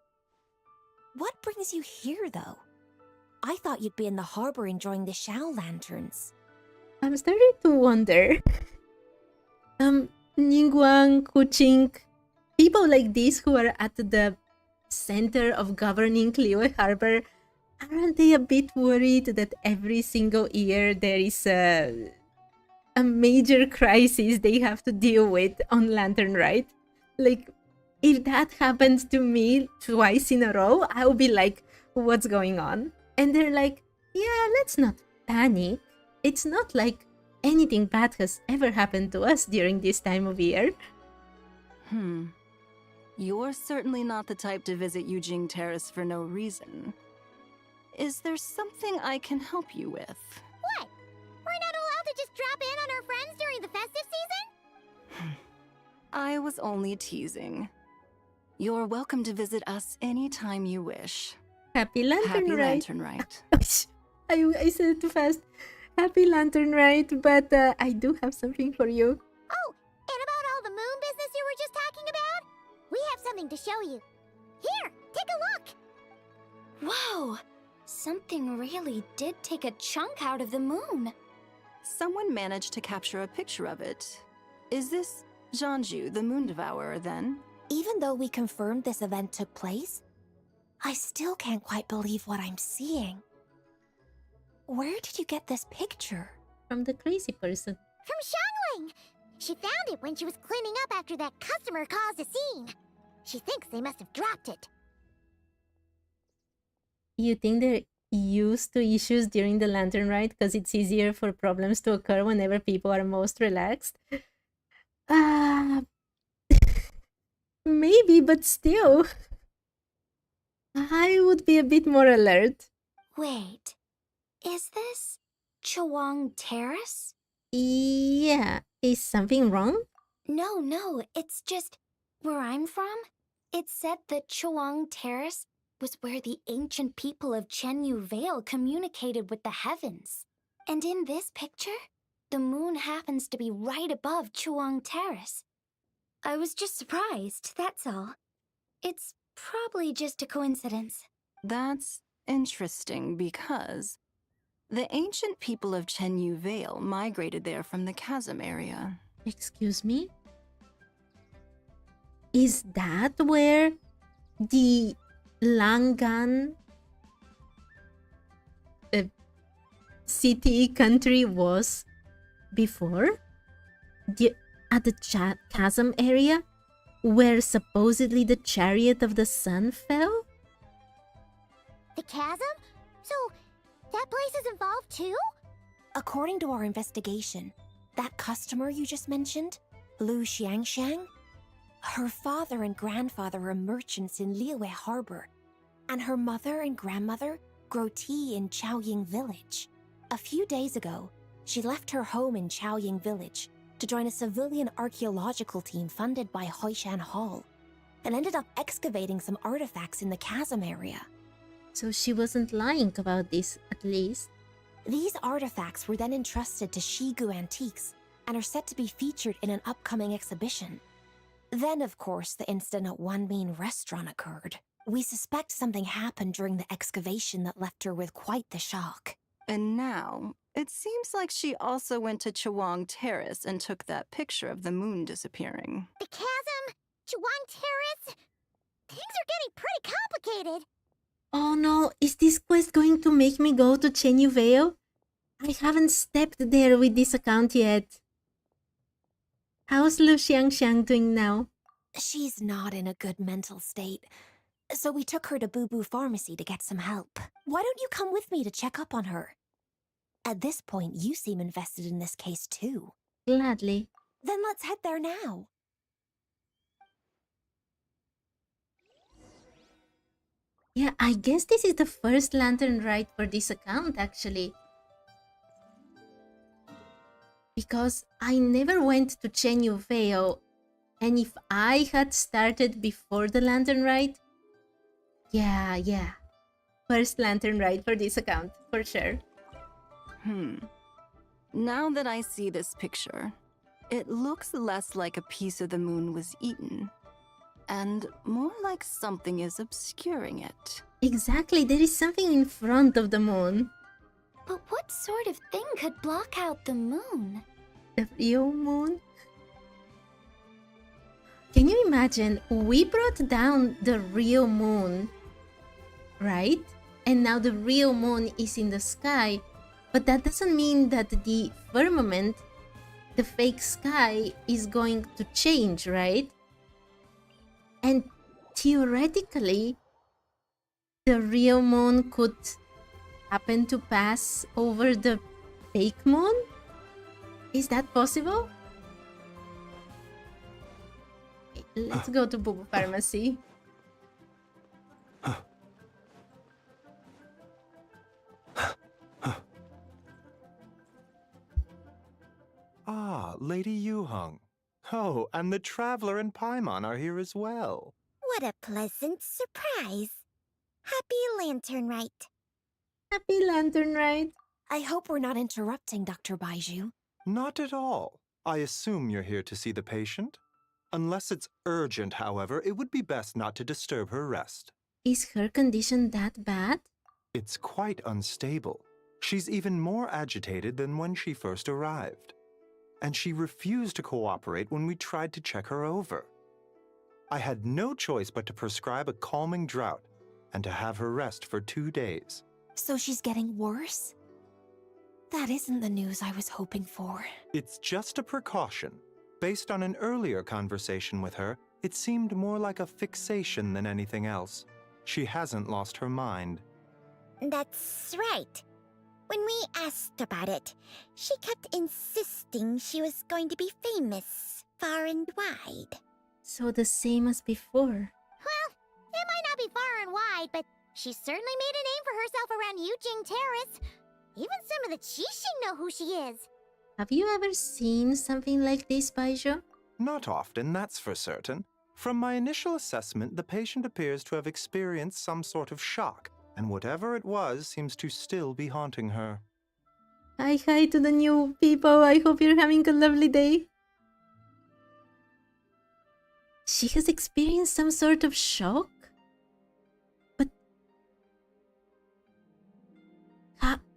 What brings you here, though? I thought you'd be in the harbor enjoying the Shao lanterns. I'm starting to wonder. Ningguang, Keqing, people like this who are at the center of governing Liyue Harbor, aren't they a bit worried that every single year there is a major crisis they have to deal with on Lantern Rite? Like, if that happens to me twice in a row, I'll be like, what's going on? And they're like, yeah, let's not panic. It's not like anything bad has ever happened to us during this time of year. You're certainly not the type to visit Yujing Terrace for no reason. Is there something I can help you with? What? We're not allowed to just drop in on our friends during the festive season? I was only teasing. You're welcome to visit us anytime you wish. Happy Lantern Happy Rite. Lantern Rite. I said it too fast. Happy Lantern Rite, but I do have something for you. Oh, and about all the moon business you were just talking about? We have something to show you. Here, take a look. Whoa! Something really did take a chunk out of the moon. Someone managed to capture a picture of it. Is this Zhanju, the Moon Devourer, then? Even though we confirmed this event took place, I still can't quite believe what I'm seeing. Where did you get this picture? From the crazy person. From Xiangling! She found it when she was cleaning up after that customer caused a scene. She thinks they must have dropped it. You think they're used to issues during the Lantern Rite because it's easier for problems to occur whenever people are most relaxed? Maybe, but still. I would be a bit more alert. Wait, is this Chawang Terrace? Yeah, is something wrong? No, it's just where I'm from. It said that Chawang Terrace was where the ancient people of Chenyu Vale communicated with the heavens. And in this picture, the moon happens to be right above Chawang Terrace. I was just surprised, that's all. It's probably just a coincidence. That's interesting because the ancient people of Chenyu Vale migrated there from the chasm area. Excuse me? Is that where the Langan city country was before? At the chasm area where supposedly the chariot of the sun fell? The chasm? So, that place is involved too? According to our investigation, that customer you just mentioned, Lu Xiangxiang, her father and grandfather are merchants in Liyue Harbor, and her mother and grandmother grow tea in Chaoying Village. A few days ago, she left her home in Chaoying Village to join a civilian archaeological team funded by Hoishan Hall, and ended up excavating some artifacts in the chasm area. So she wasn't lying about this, at least. These artifacts were then entrusted to Shigu Antiques and are set to be featured in an upcoming exhibition. Then, of course, the incident at Wanmin Restaurant occurred. We suspect something happened during the excavation that left her with quite the shock. And now, it seems like she also went to Chawang Terrace and took that picture of the moon disappearing. The chasm? Chawang Terrace? Things are getting pretty complicated. Oh no, is this quest going to make me go to Chenyu Vale? I haven't stepped there with this account yet. How's Lu Xiangxiang doing now? She's not in a good mental state, so we took her to Boo Boo Pharmacy to get some help. Why don't you come with me to check up on her? At this point, you seem invested in this case too. Gladly. Then let's head there now. Yeah, I guess this is the first Lantern Rite for this account, actually. Because I never went to Chenyu Vale, And if I had started before the lantern rite, yeah. First lantern rite for this account, for sure. Now that I see this picture, it looks less like a piece of the moon was eaten, and more like something is obscuring it. Exactly, there is something in front of the moon. But what sort of thing could block out the moon? The real moon? Can you imagine? We brought down the real moon, right? And now the real moon is in the sky. But that doesn't mean that the firmament, the fake sky, is going to change, right? And theoretically, the real moon could happen to pass over the fake moon? Is that possible? Let's go to Boo Pharmacy. Ah, Lady Yuheng. Oh, and the Traveler and Paimon are here as well. What a pleasant surprise. Happy Lantern Rite. Happy Lantern Rite. I hope we're not interrupting, Dr. Baiju. Not at all. I assume you're here to see the patient? Unless it's urgent, however, it would be best not to disturb her rest. Is her condition that bad? It's quite unstable. She's even more agitated than when she first arrived. And she refused to cooperate when we tried to check her over. I had no choice but to prescribe a calming draught and to have her rest for 2 days. So she's getting worse? That isn't the news I was hoping for. It's just a precaution. Based on an earlier conversation with her, it seemed more like a fixation than anything else. She hasn't lost her mind. That's right. When we asked about it, she kept insisting she was going to be famous far and wide. So the same as before. Well, it might not be far and wide, but she certainly made a name for herself around Yujing Terrace. Even some of the Qixing know who she is. Have you ever seen something like this, Baiju? Not often, that's for certain. From my initial assessment, the patient appears to have experienced some sort of shock, and whatever it was seems to still be haunting her. Hi to the new people. I hope you're having a lovely day. She has experienced some sort of shock? But...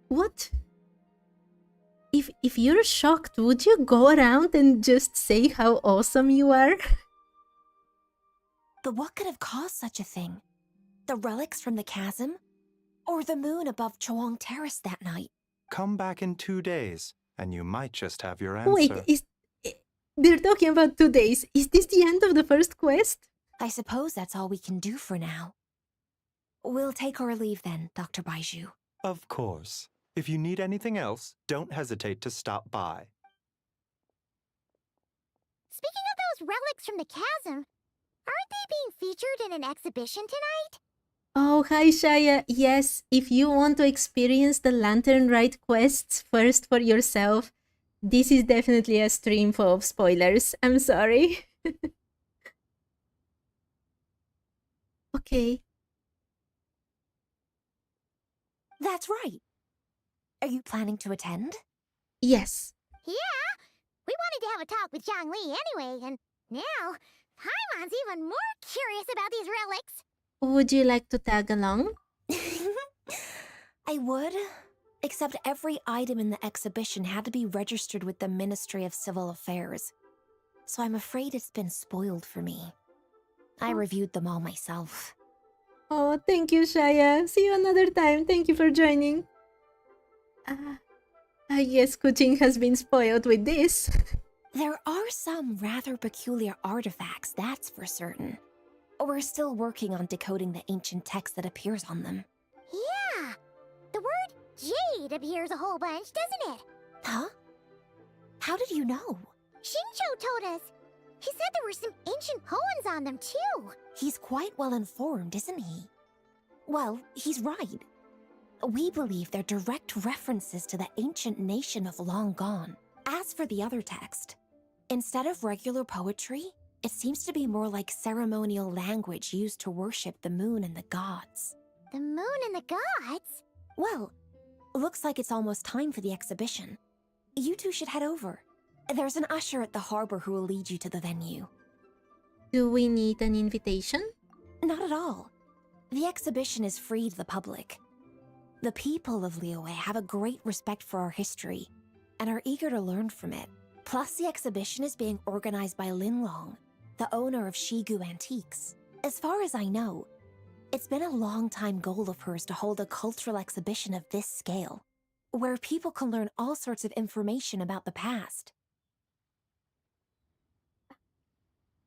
what? If you're shocked, would you go around and just say how awesome you are? But what could have caused such a thing? The relics from the chasm? Or the moon above Chuang Terrace that night? Come back in 2 days, and you might just have your answer. Wait, they're talking about 2 days. Is this the end of the first quest? I suppose that's all we can do for now. We'll take our leave then, Dr. Baiju. Of course. If you need anything else, don't hesitate to stop by. Speaking of those relics from the chasm, aren't they being featured in an exhibition tonight? Oh, hi Shaya. Yes, if you want to experience the Lantern Rite quests first for yourself, this is definitely a stream full of spoilers. I'm sorry. Okay. That's right. Are you planning to attend? Yes. Yeah, we wanted to have a talk with Zhangli anyway, and now Paimon's even more curious about these relics. Would you like to tag along? I would, except every item in the exhibition had to be registered with the Ministry of Civil Affairs. So I'm afraid it's been spoiled for me. I reviewed them all myself. Oh, thank you, Shaya. See you another time. Thank you for joining. I guess Kuching has been spoiled with this. There are some rather peculiar artifacts, that's for certain. We're still working on decoding the ancient text that appears on them. Yeah, the word jade appears a whole bunch, doesn't it? Huh? How did you know? Shincho told us. He said there were some ancient poems on them, too. He's quite well informed, isn't he? Well, he's right. We believe they're direct references to the ancient nation of long gone. As for the other text, instead of regular poetry, It seems to be more like ceremonial language used to worship the moon and the gods. The moon and the gods? Well, looks like it's almost time for the exhibition. You two should head over. There's an usher at the harbor who will lead you to the venue. Do we need an invitation? Not at all. The exhibition is free to the public. The people of Liyue have a great respect for our history and are eager to learn from it. Plus, the exhibition is being organized by Linlong, the owner of Shigu Antiques. As far as I know, it's been a long-time goal of hers to hold a cultural exhibition of this scale, where people can learn all sorts of information about the past.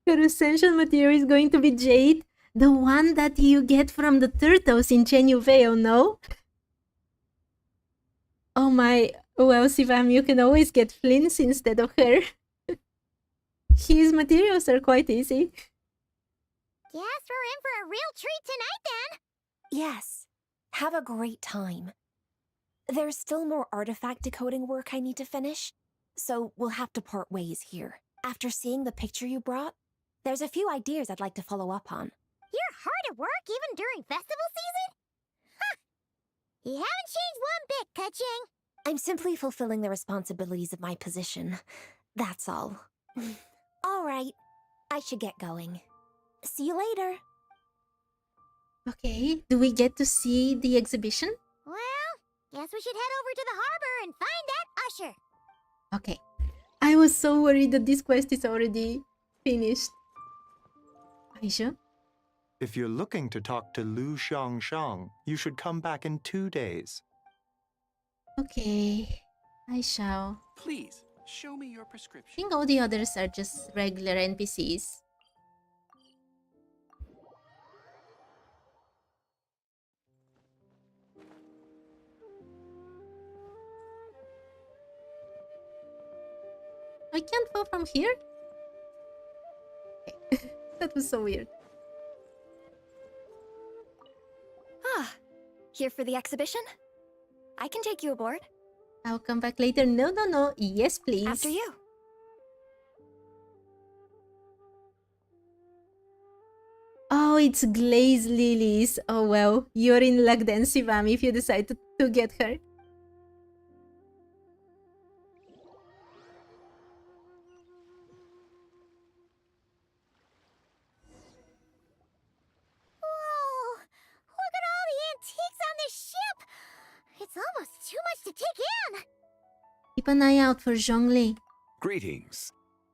Your essential material is going to be jade, the one that you get from the turtles in Chenyu Vale, no? Oh my, well, Sivam, you can always get flints instead of her. His materials are quite easy. Guess we're in for a real treat tonight then. Yes, have a great time. There's still more artifact decoding work I need to finish, so we'll have to part ways here. After seeing the picture you brought, there's a few ideas I'd like to follow up on. You're hard at work even during festival season? Huh! You haven't changed one bit, Ka-Ching. I'm simply fulfilling the responsibilities of my position. That's all. All right, I should get going. See you later. Okay, do we get to see the exhibition? Well, guess we should head over to the harbor and find that usher. Okay. I was so worried that this quest is already finished. Are you sure? If you're looking to talk to Lu Xiangshang, you should come back in 2 days. Okay, I shall. Please, show me your I prescription. think all the others are just regular NPCs. I can't fall from here? Okay. That was so weird. Ah, here for the exhibition? I can take you aboard. I'll come back later. No, no, no. Yes, please. After you. Oh, it's glazed lilies. Oh well, you're in luck then, Sivam, if you decide to get her. Whoa! Look at all the antiques on this ship! It's almost too much to take in! Keep an eye out for Zhongli. Greetings.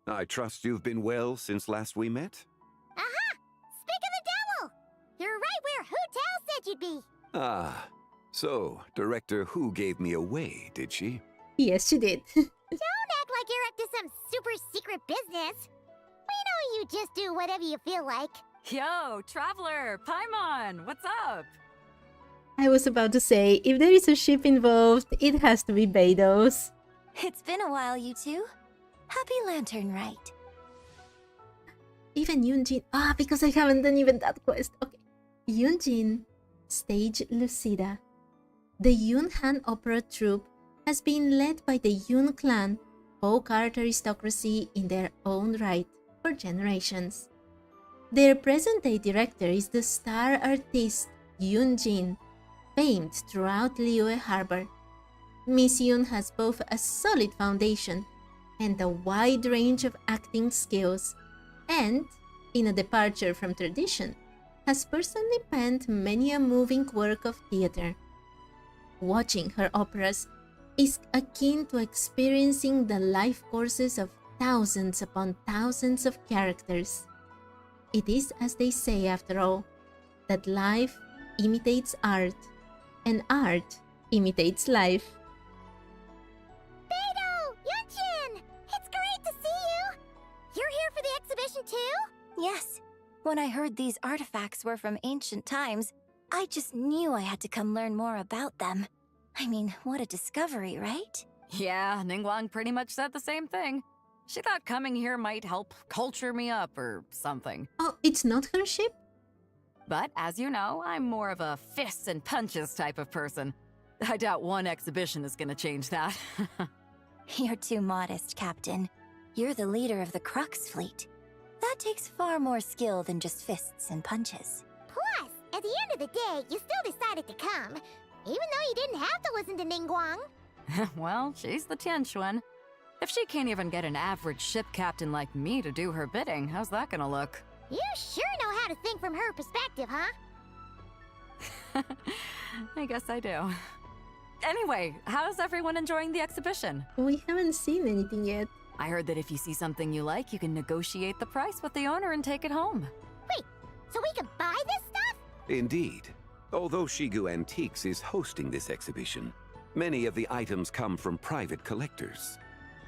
I trust you've been well since last we met? Aha! Speak of the devil! You're right where Hu Tao said you'd be. Ah, so Director Hu gave me away, did she? Yes, she did. Don't act like you're up to some super secret business. We know you just do whatever you feel like. Yo, Traveler, Paimon, what's up? I was about to say, if there is a ship involved, it has to be Beido's. It's been a while, you two. Happy Lantern Rite. Even Yunjin. Ah, because I haven't done even that quest. Okay. Yunjin, stage Lucida. The Yunhan opera troupe has been led by the Yun clan, folk art aristocracy in their own right, for generations. Their present-day director is the star artist Yunjin, famed throughout Liyue Harbor. Miss Yun has both a solid foundation and a wide range of acting skills, and, in a departure from tradition, has personally penned many a moving work of theater. Watching her operas is akin to experiencing the life courses of thousands upon thousands of characters. It is as they say, after all, that life imitates art, and art imitates life. Beidou! Yunjin! It's great to see you! You're here for the exhibition too? Yes. When I heard these artifacts were from ancient times, I just knew I had to come learn more about them. I mean, what a discovery, right? Yeah, Ningguang pretty much said the same thing. She thought coming here might help culture me up or something. Oh, it's not her ship? But as you know, I'm more of a fists and punches type of person. I doubt one exhibition is gonna change that. You're too modest, Captain. You're the leader of the Crux fleet. that takes far more skill than just fists and punches. Plus, at the end of the day, you still decided to come, even though you didn't have to listen to Ningguang. Well, she's the Tianquan. If she can't even get an average ship captain like me to do her bidding, how's that gonna look? You sure know how to think from her perspective, huh? I guess I do. Anyway, how's everyone enjoying the exhibition? We haven't seen anything yet. I heard that if you see something you like, you can negotiate the price with the owner and take it home. Wait, so we can buy this stuff? Indeed. Although Shigu Antiques is hosting this exhibition, many of the items come from private collectors.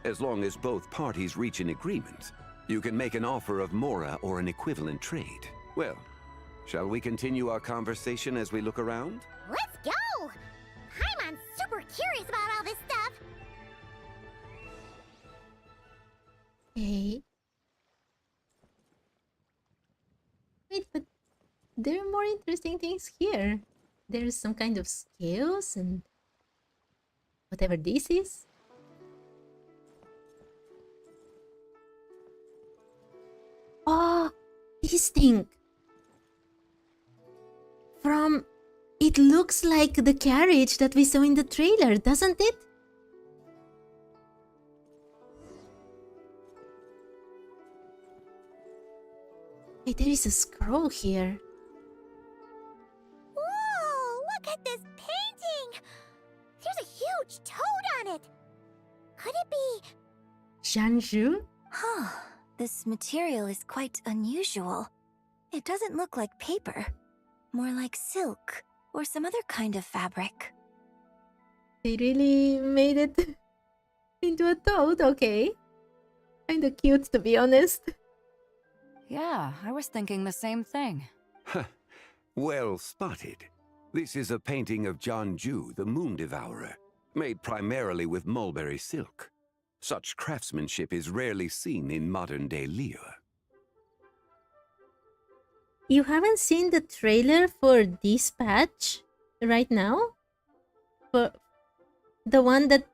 As long as both parties reach an agreement, you can make an offer of mora or an equivalent trade. Well, shall we continue our conversation as we look around? Let's go! Paimon's super curious about all this stuff. Okay. Wait, but there are more interesting things here. There's some kind of scales and whatever this is. Oh, this thing. It looks like the carriage that we saw in the trailer, doesn't it? Wait, there is a scroll here. Whoa, look at this painting! There's a huge toad on it. Could it be... Zhanzhu? Huh. This material is quite unusual. It doesn't look like paper. More like silk or some other kind of fabric. They really made it into a toad, okay. Kinda cute, to be honest. Yeah, I was thinking the same thing. Well spotted. This is a painting of Zhanzhu, the Moon Devourer, made primarily with mulberry silk. Such craftsmanship is rarely seen in modern-day Liyue. You haven't seen the trailer for this patch right now? For the one that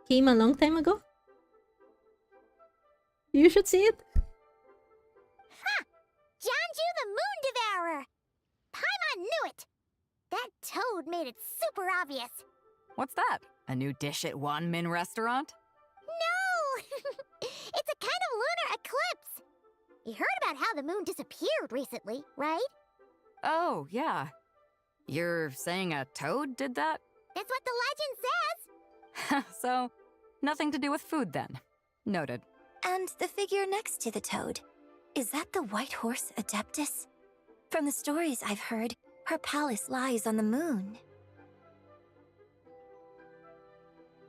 came a long time ago? You should see it. Ha! Zhanzhu the Moon Devourer! Paimon knew it! That toad made it super obvious. What's that? A new dish at Wanmin restaurant? No! It's a kind of lunar eclipse. You heard about how the moon disappeared recently, right? Oh, yeah. You're saying a toad did that? That's what the legend says. So, nothing to do with food then. Noted. And the figure next to the toad, is that the White Horse Adeptus? From the stories I've heard, her palace lies on the moon.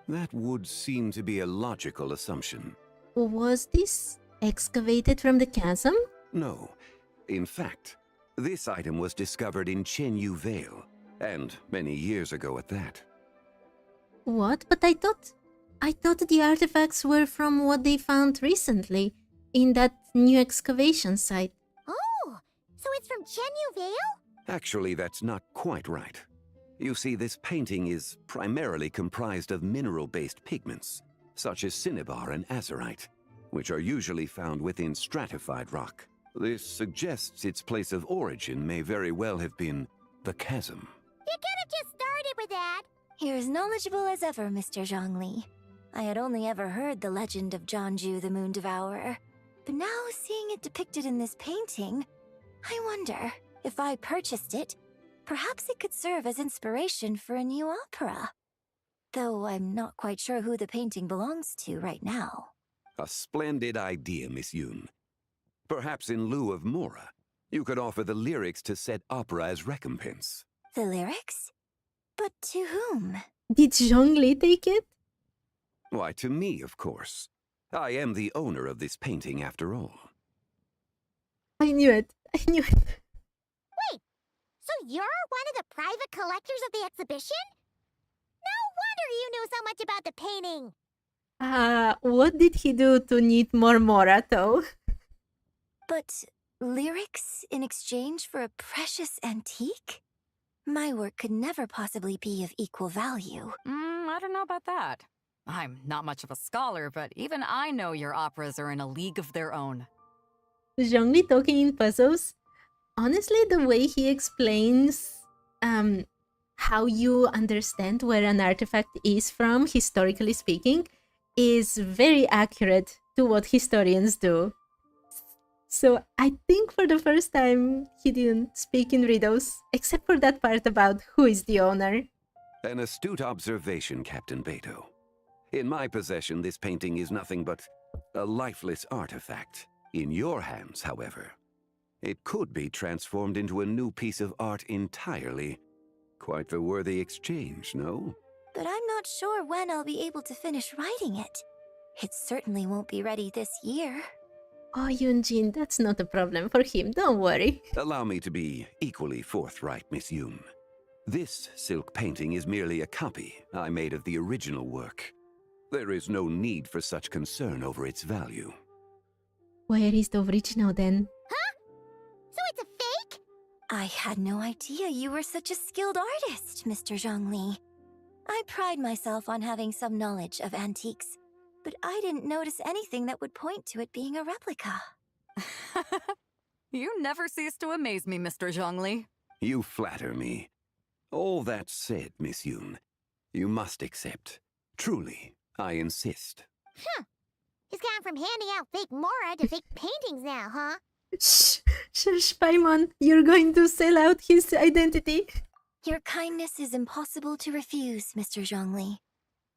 That would seem to be a logical assumption. Was this excavated from the chasm? No. In fact, this item was discovered in Chenyu Vale, and many years ago at that. What? But I thought the artifacts were from what they found recently in that new excavation site. Oh, so it's from Chenyu Vale? Actually, that's not quite right. You see, this painting is primarily comprised of mineral-based pigments, such as cinnabar and azurite, which are usually found within stratified rock. This suggests its place of origin may very well have been the chasm. You could have just started with that. You're as knowledgeable as ever, Mr. Zhongli. I had only ever heard the legend of Zhanzhu the Moon Devourer, but now seeing it depicted in this painting, I wonder, if I purchased it, perhaps it could serve as inspiration for a new opera. Though I'm not quite sure who the painting belongs to right now. A splendid idea, Miss Yoon. Perhaps in lieu of mora, you could offer the lyrics to said opera as recompense. The lyrics? But to whom? Did Zhongli take it? Why, to me, of course. I am the owner of this painting, after all. I knew it. Wait, so you're one of the private collectors of the exhibition? No wonder you knew so much about the painting. What did he do to need more mora, though? But lyrics in exchange for a precious antique? My work could never possibly be of equal value. I don't know about that. I'm not much of a scholar, but even I know your operas are in a league of their own. Zhongli talking in puzzles. Honestly, the way he explains how you understand where an artifact is from, historically speaking, is very accurate to what historians do. So I think for the first time he didn't speak in riddles, except for that part about who is the owner. An astute observation, Captain Beto. In my possession, this painting is nothing but a lifeless artifact. In your hands, however, it could be transformed into a new piece of art entirely. Quite a worthy exchange, no? But I'm not sure when I'll be able to finish writing it. It certainly won't be ready this year. Oh, Yunjin, that's not a problem for him, don't worry. Allow me to be equally forthright, Miss Yun. This silk painting is merely a copy I made of the original work. There is no need for such concern over its value. Where is the original then? Huh? So it's a fake? I had no idea you were such a skilled artist, Mr. Zhongli. I pride myself on having some knowledge of antiques, but I didn't notice anything that would point to it being a replica. You never cease to amaze me, Mr. Zhongli. You flatter me. All that said, Miss Yun, you must accept. Truly, I insist. Huh. He's gone from handing out fake Mora to fake paintings now, huh? Shh, Paimon, you're going to sell out his identity. Your kindness is impossible to refuse, Mr. Zhongli.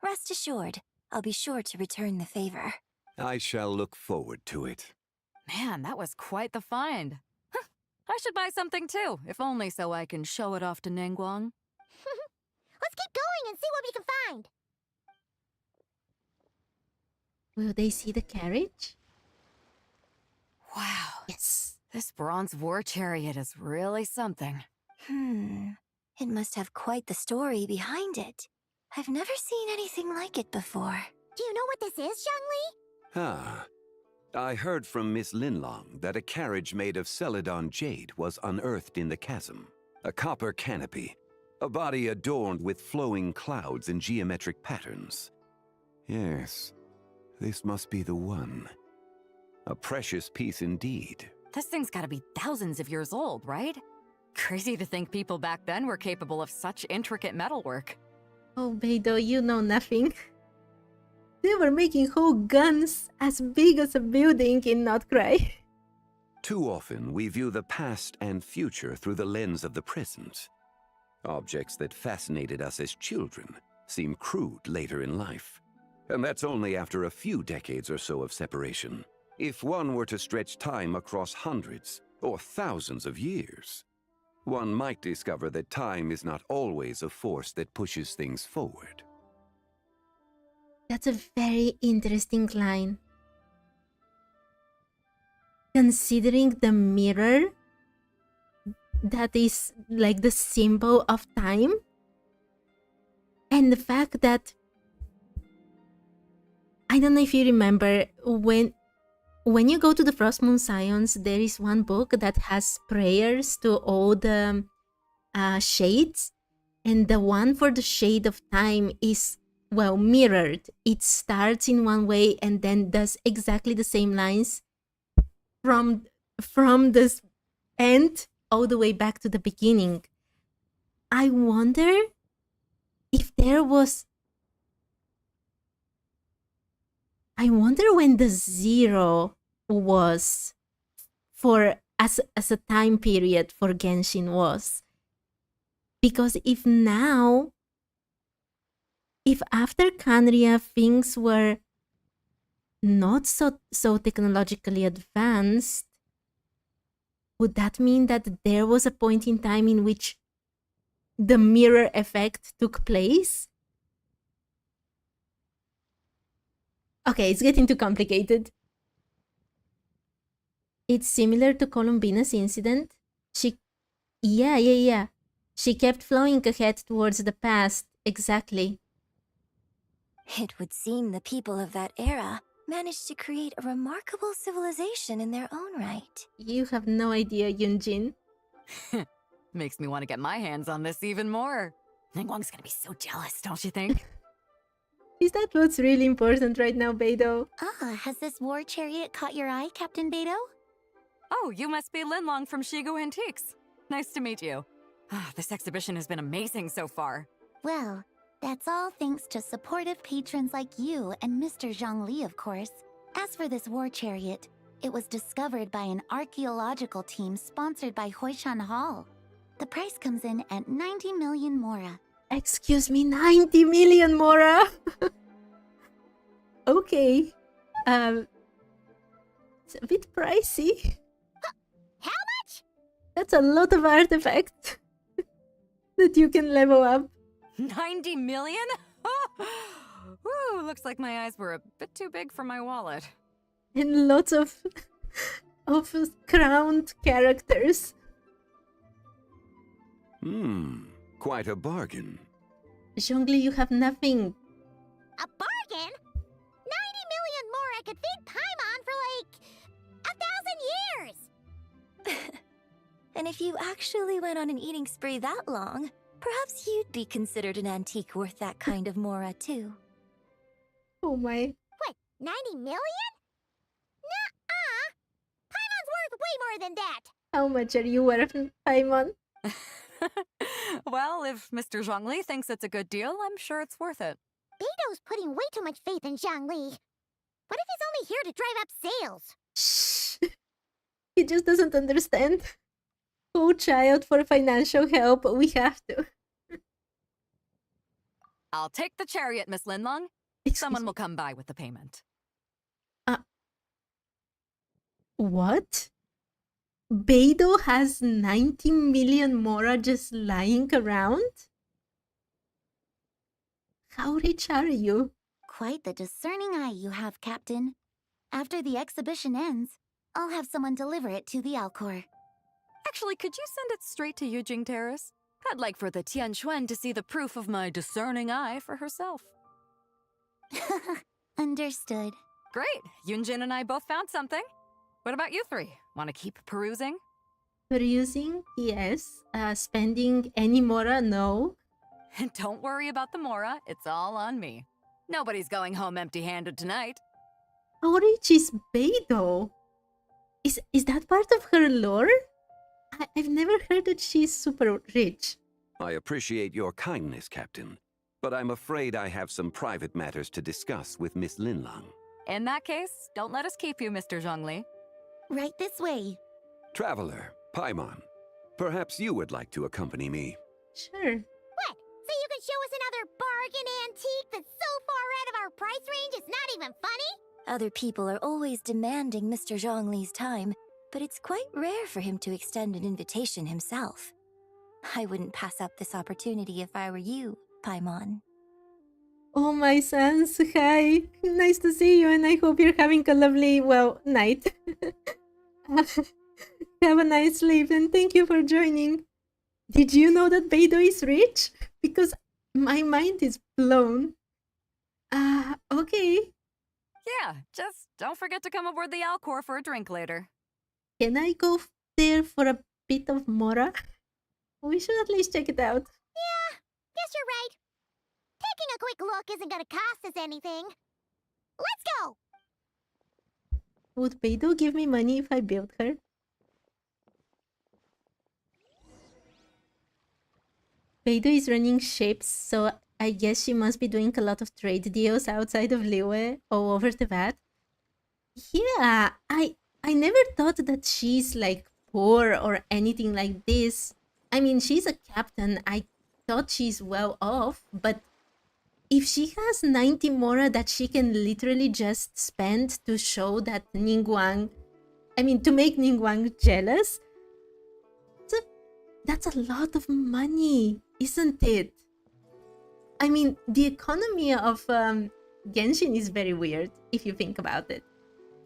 Rest assured, I'll be sure to return the favor. I shall look forward to it. Man, that was quite the find. I should buy something too, if only so I can show it off to Ningguang. Let's keep going and see what we can find. Will they see the carriage? Wow. Yes. This bronze war chariot is really something. It must have quite the story behind it. I've never seen anything like it before. Do you know what this is, Zhongli? Ah. I heard from Miss Linlong that a carriage made of Celadon jade was unearthed in the chasm. A copper canopy. A body adorned with flowing clouds and geometric patterns. Yes, this must be the one. A precious piece indeed. This thing's gotta be thousands of years old, right? Crazy to think people back then were capable of such intricate metalwork. Oh, Beidou, you know nothing. They were making whole guns as big as a building in Notcry. Too often, we view the past and future through the lens of the present. Objects that fascinated us as children seem crude later in life. And that's only after a few decades or so of separation. If one were to stretch time across hundreds or thousands of years, one might discover that time is not always a force that pushes things forward. That's a very interesting line. Considering the mirror, that is like the symbol of time, and the fact that, I don't know if you remember, when you go to the Frost Moon Scions, there is one book that has prayers to all the shades, and the one for the shade of time is, well, mirrored. It starts in one way and then does exactly the same lines from the end all the way back to the beginning. I wonder if there was... I wonder when the 0 was for as a time period for Genshin was. Because if now, if after Canria things were not so technologically advanced, would that mean that there was a point in time in which the mirror effect took place? Okay, it's getting too complicated. It's similar to Columbina's incident. Yeah. She kept flowing ahead towards the past, exactly. It would seem the people of that era managed to create a remarkable civilization in their own right. You have no idea, Yunjin. Makes me want to get my hands on this even more. Ningguang's gonna be so jealous, don't you think? Is that what's really important right now, Beidou? Has this war chariot caught your eye, Captain Beidou? Oh, you must be Linlong from Shigu Antiques. Nice to meet you. This exhibition has been amazing so far. Well, that's all thanks to supportive patrons like you and Mr. Zhongli, of course. As for this war chariot, it was discovered by an archaeological team sponsored by Hoishan Hall. The price comes in at 90 million mora. Excuse me, 90 million mora? Okay. It's a bit pricey. How much? That's a lot of artifacts that you can level up. 90 million? Woo, looks like my eyes were a bit too big for my wallet. And lots of crowned characters. Quite a bargain. Zhongli, you have nothing. A bargain? 90 million more I could feed Paimon for like 1,000 years! And if you actually went on an eating spree that long, perhaps you'd be considered an antique worth that kind of mora too. Oh my. What, 90 million? Nuh-uh! Paimon's worth way more than that! How much are you worth, Paimon? Well, if Mr. Zhongli thinks it's a good deal, I'm sure it's worth it. Beido's putting way too much faith in Zhongli. What if he's only here to drive up sales? Shh. He just doesn't understand. Oh, child, for financial help, we have to. I'll take the chariot, Miss Linlong. Someone will come by with the payment. What? Beido has 90 million mora just lying around? How rich are you? Quite the discerning eye you have, Captain. After the exhibition ends, I'll have someone deliver it to the Alcor. Actually, could you send it straight to Yujing Terrace? I'd like for the Tianquan to see the proof of my discerning eye for herself. Understood. Great! Yunjin and I both found something. What about you three? Want to keep perusing? Perusing? Yes. Spending any mora? No. And don't worry about the mora. It's all on me. Nobody's going home empty-handed tonight. How rich is Beido? Is that part of her lore? I've never heard that she's super rich. I appreciate your kindness, Captain, but I'm afraid I have some private matters to discuss with Miss Linlong. In that case, don't let us keep you, Mr. Zhongli. Right this way. Traveler, Paimon, perhaps you would like to accompany me. Sure. What? So you can show us another bargain antique that's so far out of our price range it's not even funny? Other people are always demanding Mr. Zhongli's time, but it's quite rare for him to extend an invitation himself. I wouldn't pass up this opportunity if I were you, Paimon. Oh, my sons, hi. Nice to see you, and I hope you're having a lovely, well, night. Have a nice sleep, and thank you for joining. Did you know that Beido is rich? Because my mind is blown. Okay. Yeah, just don't forget to come aboard the Alcor for a drink later. Can I go there for a bit of mora? We should at least check it out. Yeah, guess you're right. Taking a quick look isn't gonna cost us anything. Let's go! Would Beido give me money if I built her? Beido is running ships, so I guess she must be doing a lot of trade deals outside of Liyue or over Teyvat. Yeah, I never thought that she's like poor or anything like this. I mean, she's a captain. I thought she's well off, but if she has 90 mora that she can literally just spend to show that Ningguang, I mean, to make Ningguang jealous, that's a lot of money, isn't it? I mean, the economy of Genshin is very weird, if you think about it.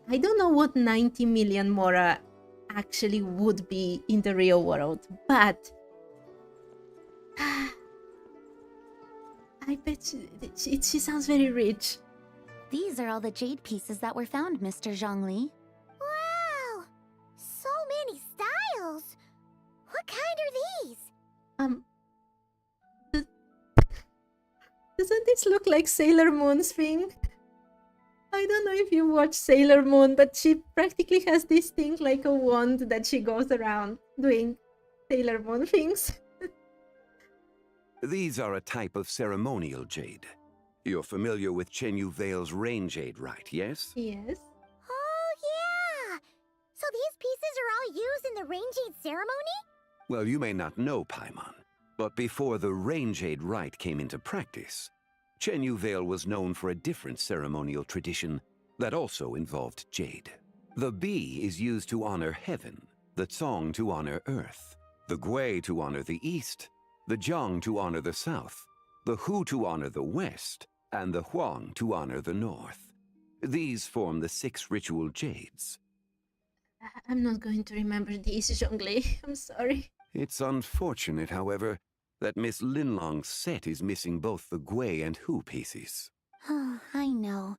I don't know what 90 million mora actually would be in the real world, but I bet she sounds very rich. These are all the jade pieces that were found, Mr. Zhongli. Wow! So many styles! What kind are these? Doesn't this look like Sailor Moon's thing? I don't know if you watch Sailor Moon, but she practically has this thing like a wand that she goes around doing Sailor Moon things. These are a type of ceremonial jade. You're familiar with Chenyu Vale's rain jade, right, yes? Yes. Oh, yeah! So these pieces are all used in the rain jade ceremony? Well, you may not know, Paimon, but before the rain jade rite came into practice, Chenyu Vale was known for a different ceremonial tradition that also involved jade. The bee is used to honor heaven, the tsong to honor earth, the gui to honor the east, the jiang to honor the south, the hu to honor the west, and the huang to honor the north. These form the 6 ritual jades. I'm not going to remember these, Zhongli. I'm sorry. It's unfortunate, however, that Miss Linlong's set is missing both the gui and hu pieces. Oh, I know.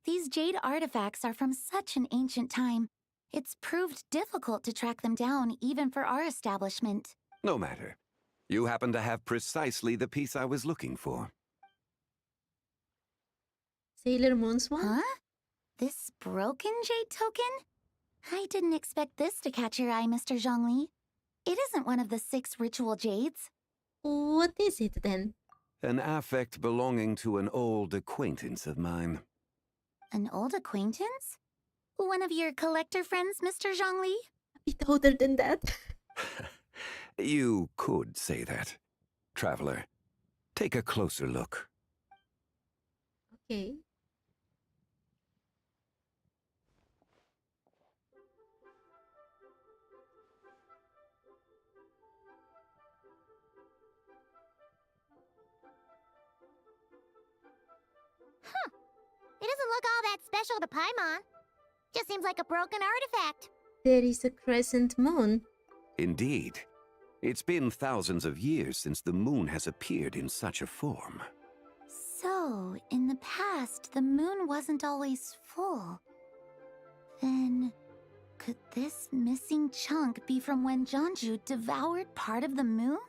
These jade artifacts are from such an ancient time. It's proved difficult to track them down, even for our establishment. No matter. You happen to have precisely the piece I was looking for. Sailor Moon's one? Huh? This broken jade token? I didn't expect this to catch your eye, Mr. Zhongli. It isn't one of the 6 ritual jades. What is it then? An affect belonging to an old acquaintance of mine. An old acquaintance? One of your collector friends, Mr. Zhongli? A bit older than that. You could say that. Traveler, take a closer look. Okay. It doesn't look all that special to Paimon. Just seems like a broken artifact. There is a crescent moon. Indeed. It's been thousands of years since the moon has appeared in such a form. So, in the past, the moon wasn't always full. Then, could this missing chunk be from when Jeonju devoured part of the moon?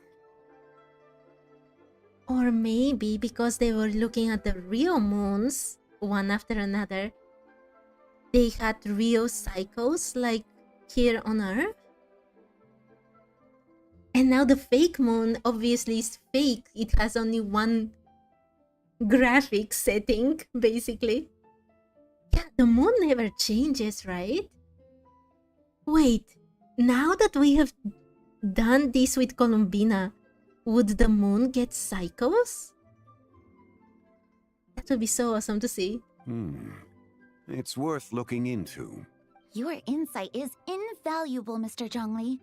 Or maybe because they were looking at the real moons, one after another, they had real cycles like here on Earth. And now the fake moon obviously is fake. It has only one graphic setting, basically. Yeah, the moon never changes, right? Wait, now that we have done this with Columbina, would the moon get cycles? That would be so awesome to see. It's worth looking into. Your insight is invaluable, Mr. Zhongli.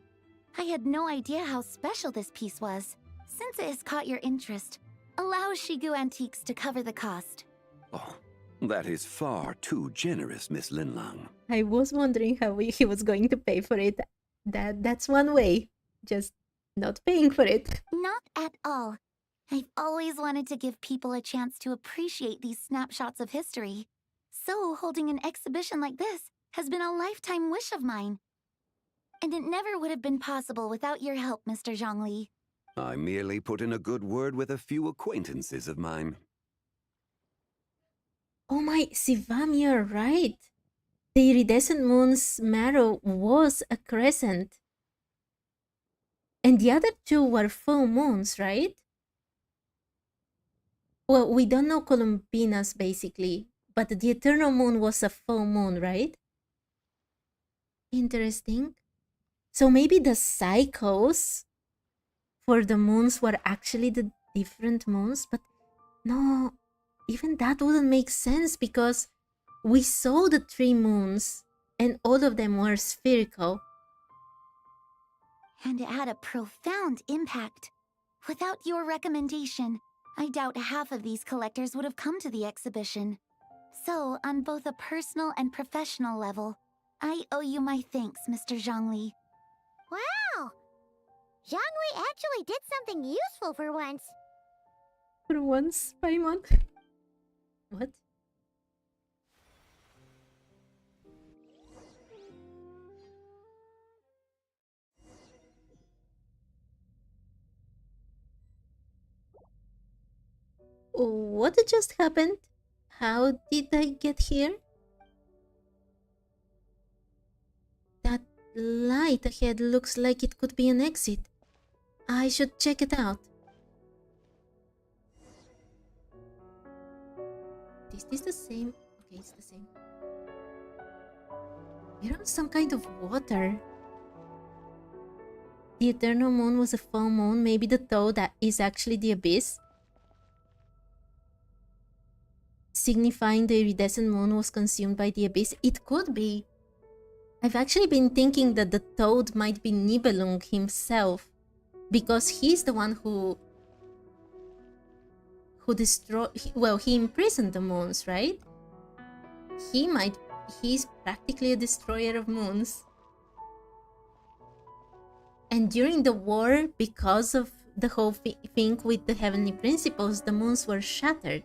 I had no idea how special this piece was. Since it has caught your interest, allow Shigu Antiques to cover the cost. Oh, that is far too generous, Miss Linlang. I was wondering how he was going to pay for it. That's one way. Just not paying for it. Not at all. I've always wanted to give people a chance to appreciate these snapshots of history. So holding an exhibition like this has been a lifetime wish of mine. And it never would have been possible without your help, Mr. Zhongli. I merely put in a good word with a few acquaintances of mine. Oh my, Sivam, you're right. The iridescent moon's marrow was a crescent. And the other 2 were full moons, right? Well, we don't know Columbina's basically, but the eternal moon was a full moon, right? Interesting. So maybe the cycles for the moons were actually the different moons, but no, even that wouldn't make sense because we saw the 3 moons and all of them were spherical. And it had a profound impact. Without your recommendation, I doubt half of these collectors would have come to the exhibition. So, on both a personal and professional level, I owe you my thanks, Mr. Zhongli. Wow! Zhongli actually did something useful for once. For once, Paimon? What? What just happened? How did I get here? That light ahead looks like it could be an exit. I should check it out. Is this the same? Okay, it's the same. We're on some kind of water. The eternal moon was a full moon. Maybe the toe that is actually the abyss, signifying the iridescent moon was consumed by the abyss. It could be. I've actually been thinking that the toad might be Nibelung himself, because he's the one who destroyed. Well, he imprisoned the moons, right? He's practically a destroyer of moons. And during the war, because of the whole thing with the heavenly principles, the moons were shattered.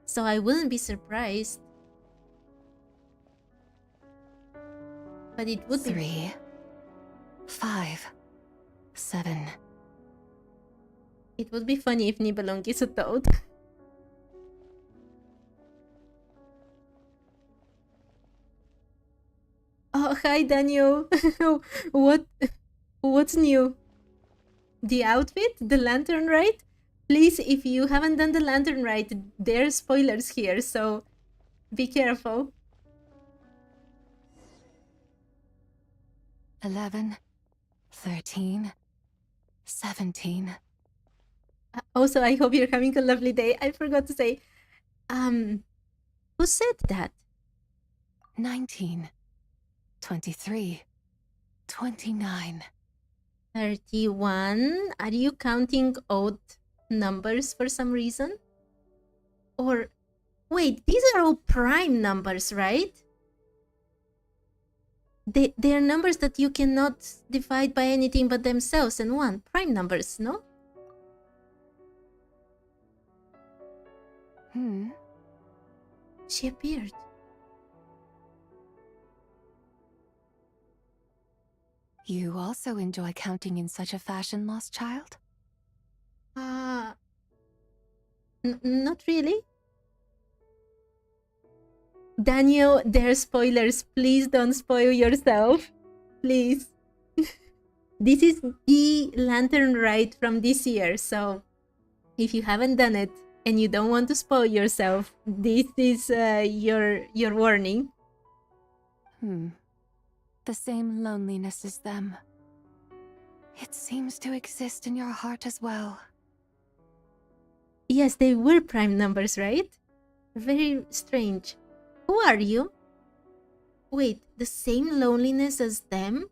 So I wouldn't be surprised. But it would be 3, 5, 7. It would be funny if Nibelung is a toad. Oh, hi Daniel. What's new? The outfit? The lantern rite? Please, if you haven't done the lantern rite, there are spoilers here, so be careful. 11, 13, 17. Also, I hope you're having a lovely day. I forgot to say, who said that? 19, 23, 29. 31. Are you counting odd numbers for some reason? Or, wait, these are all prime numbers, right? They are numbers that you cannot divide by anything but themselves and one. Prime numbers, no? She appeared. You also enjoy counting in such a fashion, lost child? Not really. Daniel, there are spoilers. Please don't spoil yourself. Please. This is the lantern rite from this year, so if you haven't done it and you don't want to spoil yourself, this is your warning. The same loneliness as them. It seems to exist in your heart as well. Yes, they were prime numbers, right? Very strange. Who are you? Wait, the same loneliness as them?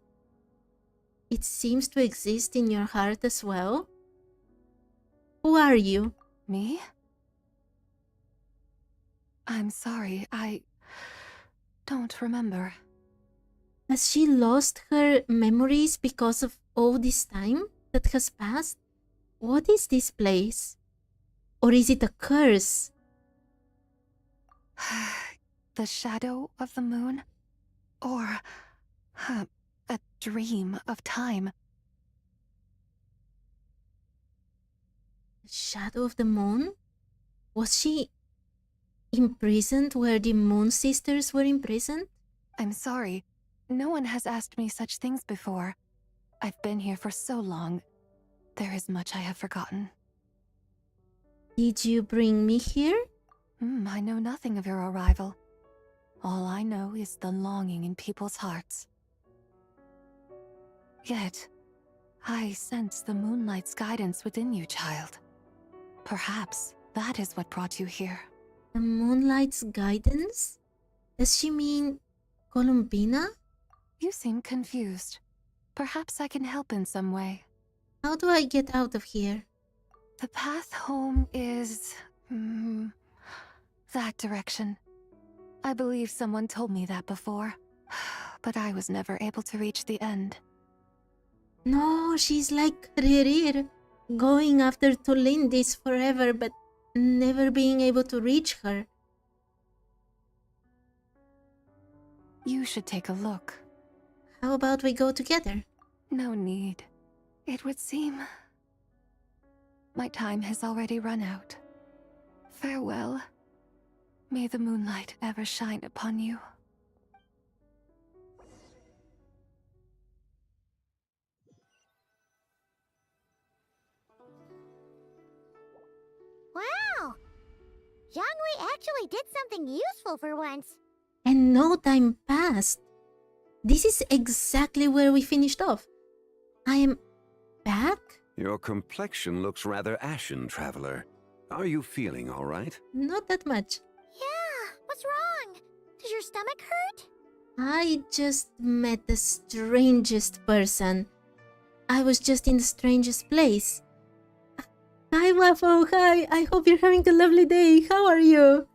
It seems to exist in your heart as well? Who are you? Me? I'm sorry, I don't remember. Has she lost her memories because of all this time that has passed? What is this place? Or is it a curse? The shadow of the moon? Or a dream of time? Shadow of the moon? Was she imprisoned where the Moon Sisters were imprisoned? I'm sorry. No one has asked me such things before. I've been here for so long. There is much I have forgotten. Did you bring me here? I know nothing of your arrival. All I know is the longing in people's hearts. Yet, I sense the moonlight's guidance within you, child. Perhaps that is what brought you here. The moonlight's guidance? Does she mean Columbina? You seem confused. Perhaps I can help in some way. How do I get out of here? The path home is... that direction. I believe someone told me that before, but I was never able to reach the end. No, she's like Ririr, going after Tolindis forever, but never being able to reach her. You should take a look. How about we go together? No need. It would seem... my time has already run out. Farewell. May the moonlight ever shine upon you. Wow! Zhongli actually did something useful for once. And no time passed. This is exactly where we finished off. I am back? Your complexion looks rather ashen, traveler. Are you feeling all right? Not that much. Yeah, what's wrong? Does your stomach hurt? I just met the strangest person. I was just in the strangest place. Hi, Waffle. Hi. I hope you're having a lovely day. How are you?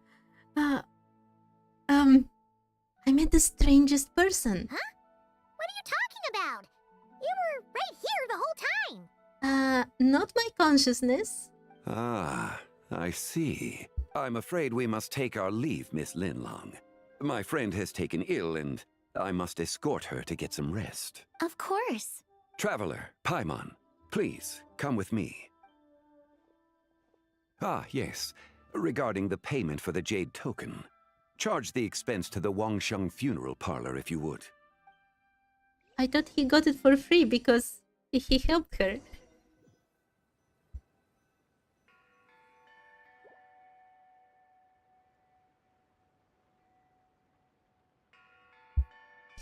I met the strangest person. Huh? What are you talking about? You were right here the whole time. Not my consciousness. Ah, I see. I'm afraid we must take our leave, Miss Linlong. My friend has taken ill and I must escort her to get some rest. Of course. Traveler, Paimon, please come with me. Ah, yes. Regarding the payment for the jade token. Charge the expense to the Wangsheng funeral parlor if you would. I thought he got it for free because he helped her.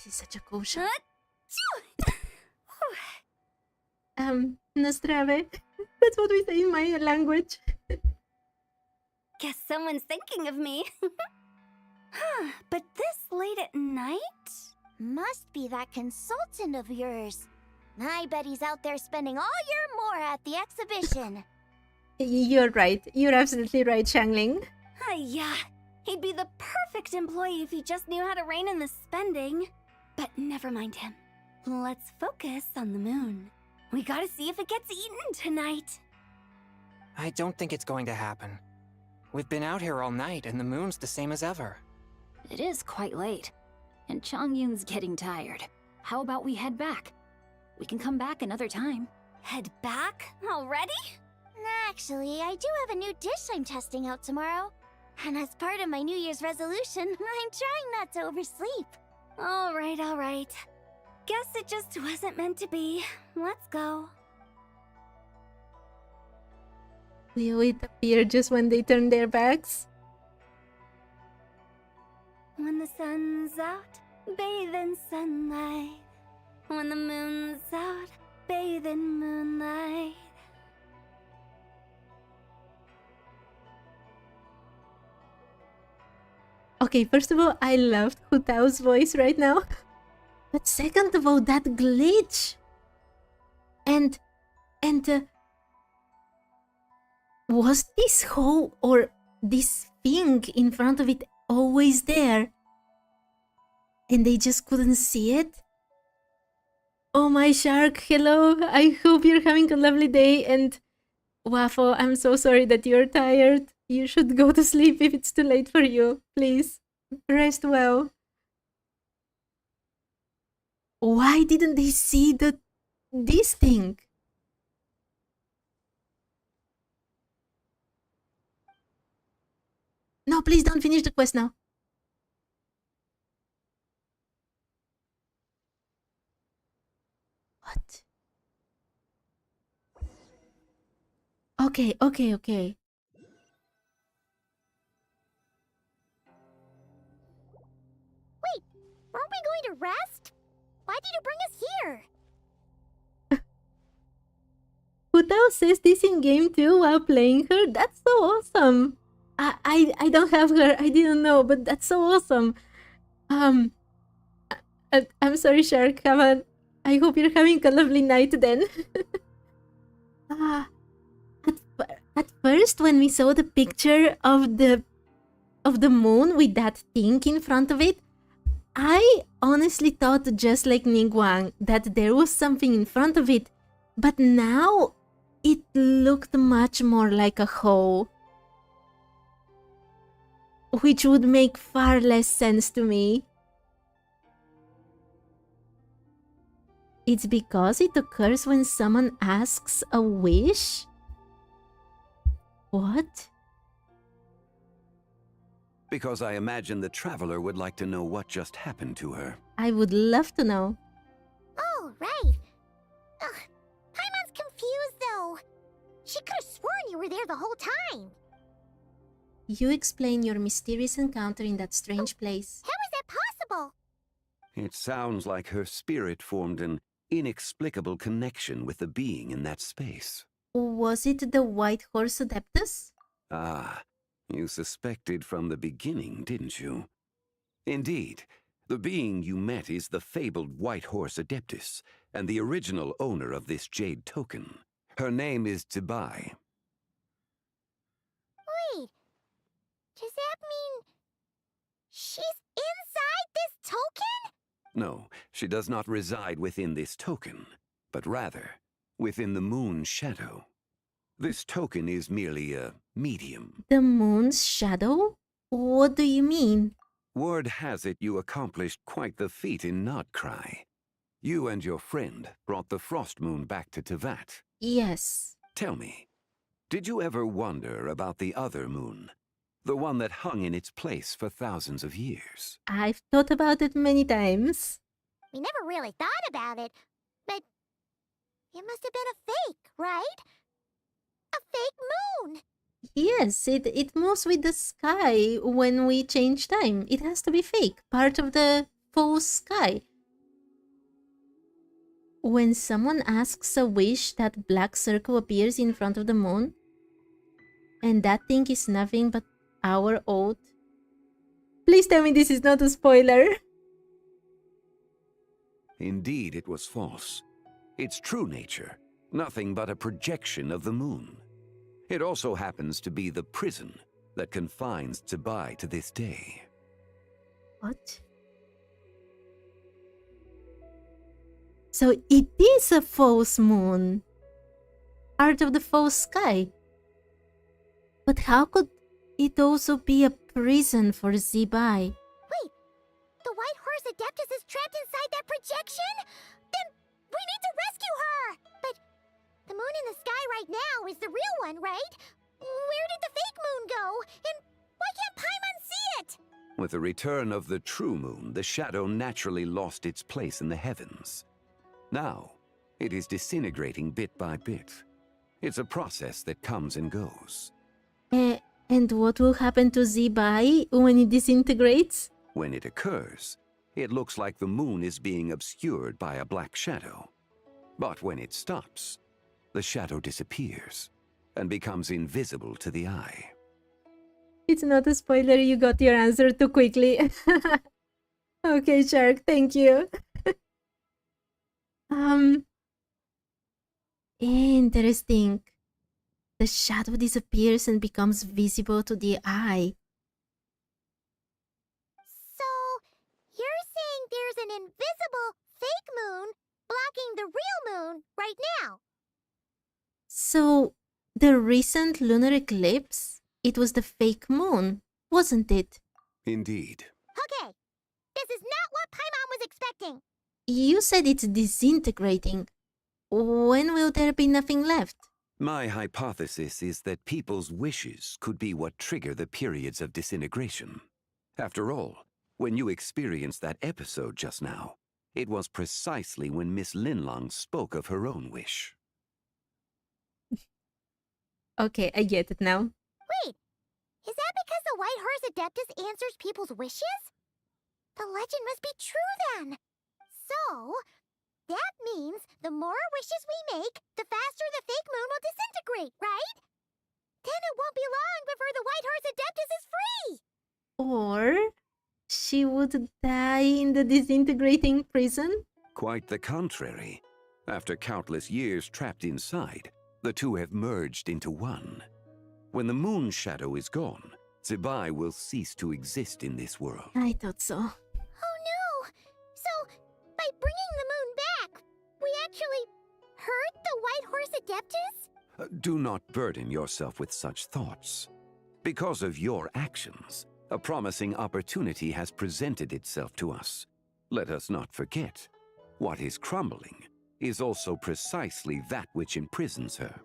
He's such a kosher. Nastrave. That's what we say in my language. Guess someone's thinking of me. Huh, but this late at night? Must be that consultant of yours. I bet he's out there spending all year more at the exhibition. You're right. You're absolutely right, Xiangling. Yeah, he'd be the perfect employee if he just knew how to rein in the spending. But never mind him. Let's focus on the moon. We gotta see if it gets eaten tonight. I don't think it's going to happen. We've been out here all night and the moon's the same as ever. It is quite late, and Chongyun's getting tired. How about we head back? We can come back another time. Head back? Already? Actually, I do have a new dish I'm testing out tomorrow. And as part of my New Year's resolution, I'm trying not to oversleep. Alright. Guess it just wasn't meant to be. Let's go. Will it appear just when they turn their backs? When the sun's out, bathe in sunlight. When the moon's out, bathe in moonlight. Okay, first of all, I loved Hu Tao's voice right now. But second of all, that glitch. And was this hole or this thing in front of it always there? And they just couldn't see it? Oh, my shark, hello. I hope you're having a lovely day. And Waffle, I'm so sorry that you're tired. You should go to sleep if it's too late for you. Please, rest well. Why didn't they see this thing? No, please don't finish the quest now. What? Okay. Wait, weren't we going to rest? Why did you bring us here? Hu Tao says this in game too while playing her. That's so awesome. I don't have her. I didn't know, but that's so awesome. I'm sorry, Shark. I hope you're having a lovely night then. At first, when we saw the picture of the moon with that thing in front of it, I honestly thought, just like Ningguang, that there was something in front of it. But now it looked much more like a hole, which would make far less sense to me. It's because it occurs when someone asks a wish? What? because I imagine the traveler would like to know what just happened to her. I would love to know. Oh, right. Ugh, Paimon's confused, though. She could have sworn you were there the whole time. You explain your mysterious encounter in that strange place. How is that possible? It sounds like her spirit formed an inexplicable connection with the being in that space. Was it the White Horse Adeptus? Ah, you suspected from the beginning, didn't you? Indeed, the being you met is the fabled White Horse Adeptus, and the original owner of this jade token. Her name is Teyvat. Wait, does that mean she's inside this token? No, she does not reside within this token, but rather within the moon's shadow. This token is merely a medium. The moon's shadow? What do you mean? Word has it you accomplished quite the feat in Notcry. You and your friend brought the frost moon back to Teyvat. Yes. Tell me, did you ever wonder about the other moon? The one that hung in its place for thousands of years? I've thought about it many times. We never really thought about it, but it must have been a fake, right? A fake moon! Yes, it moves with the sky when we change time. It has to be fake, part of the false sky. When someone asks a wish, that black circle appears in front of the moon. And that thing is nothing but our oath. Please tell me this is not a spoiler. Indeed, it was false. Its true nature, nothing but a projection of the moon. It also happens to be the prison that confines Teyvat to this day. What? So it is a false moon. Part of the false sky. But how could it also be a prison for Zebai? Wait, the White Horse Adeptus is trapped inside that projection? Then we need to rescue her! But the moon in the sky right now is the real one, right? Where did the fake moon go? And why can't Paimon see it? With the return of the true moon, the shadow naturally lost its place in the heavens. Now, it is disintegrating bit by bit. It's a process that comes and goes. And what will happen to Zebai when it disintegrates? When it occurs, it looks like the moon is being obscured by a black shadow. But when it stops, the shadow disappears and becomes invisible to the eye. It's not a spoiler, you got your answer too quickly. Okay, Shark, thank you. Interesting. The shadow disappears and becomes visible to the eye. So, you're saying there's an invisible fake moon blocking the real moon right now? So, the recent lunar eclipse, it was the fake moon, wasn't it? Indeed. Okay, this is not what Paimon was expecting. You said it's disintegrating. When will there be nothing left? My hypothesis is that people's wishes could be what trigger the periods of disintegration. After all, when you experienced that episode just now, it was precisely when Miss Linlong spoke of her own wish. Okay, I get it now. Wait, is that because the White Horse Adeptus answers people's wishes? The legend must be true then. So, that means the more wishes we make, the faster the fake moon will disintegrate, right? Then it won't be long before the White Horse Adeptus is free! Or she would die in the disintegrating prison? Quite the contrary. After countless years trapped inside, the two have merged into one. When the moon shadow is gone, Zebai will cease to exist in this world. I thought so. Oh no! So, by bringing the moon back, we actually hurt the White Horse Adeptus? Do not burden yourself with such thoughts. Because of your actions, a promising opportunity has presented itself to us. Let us not forget, what is crumbling is also precisely that which imprisons her.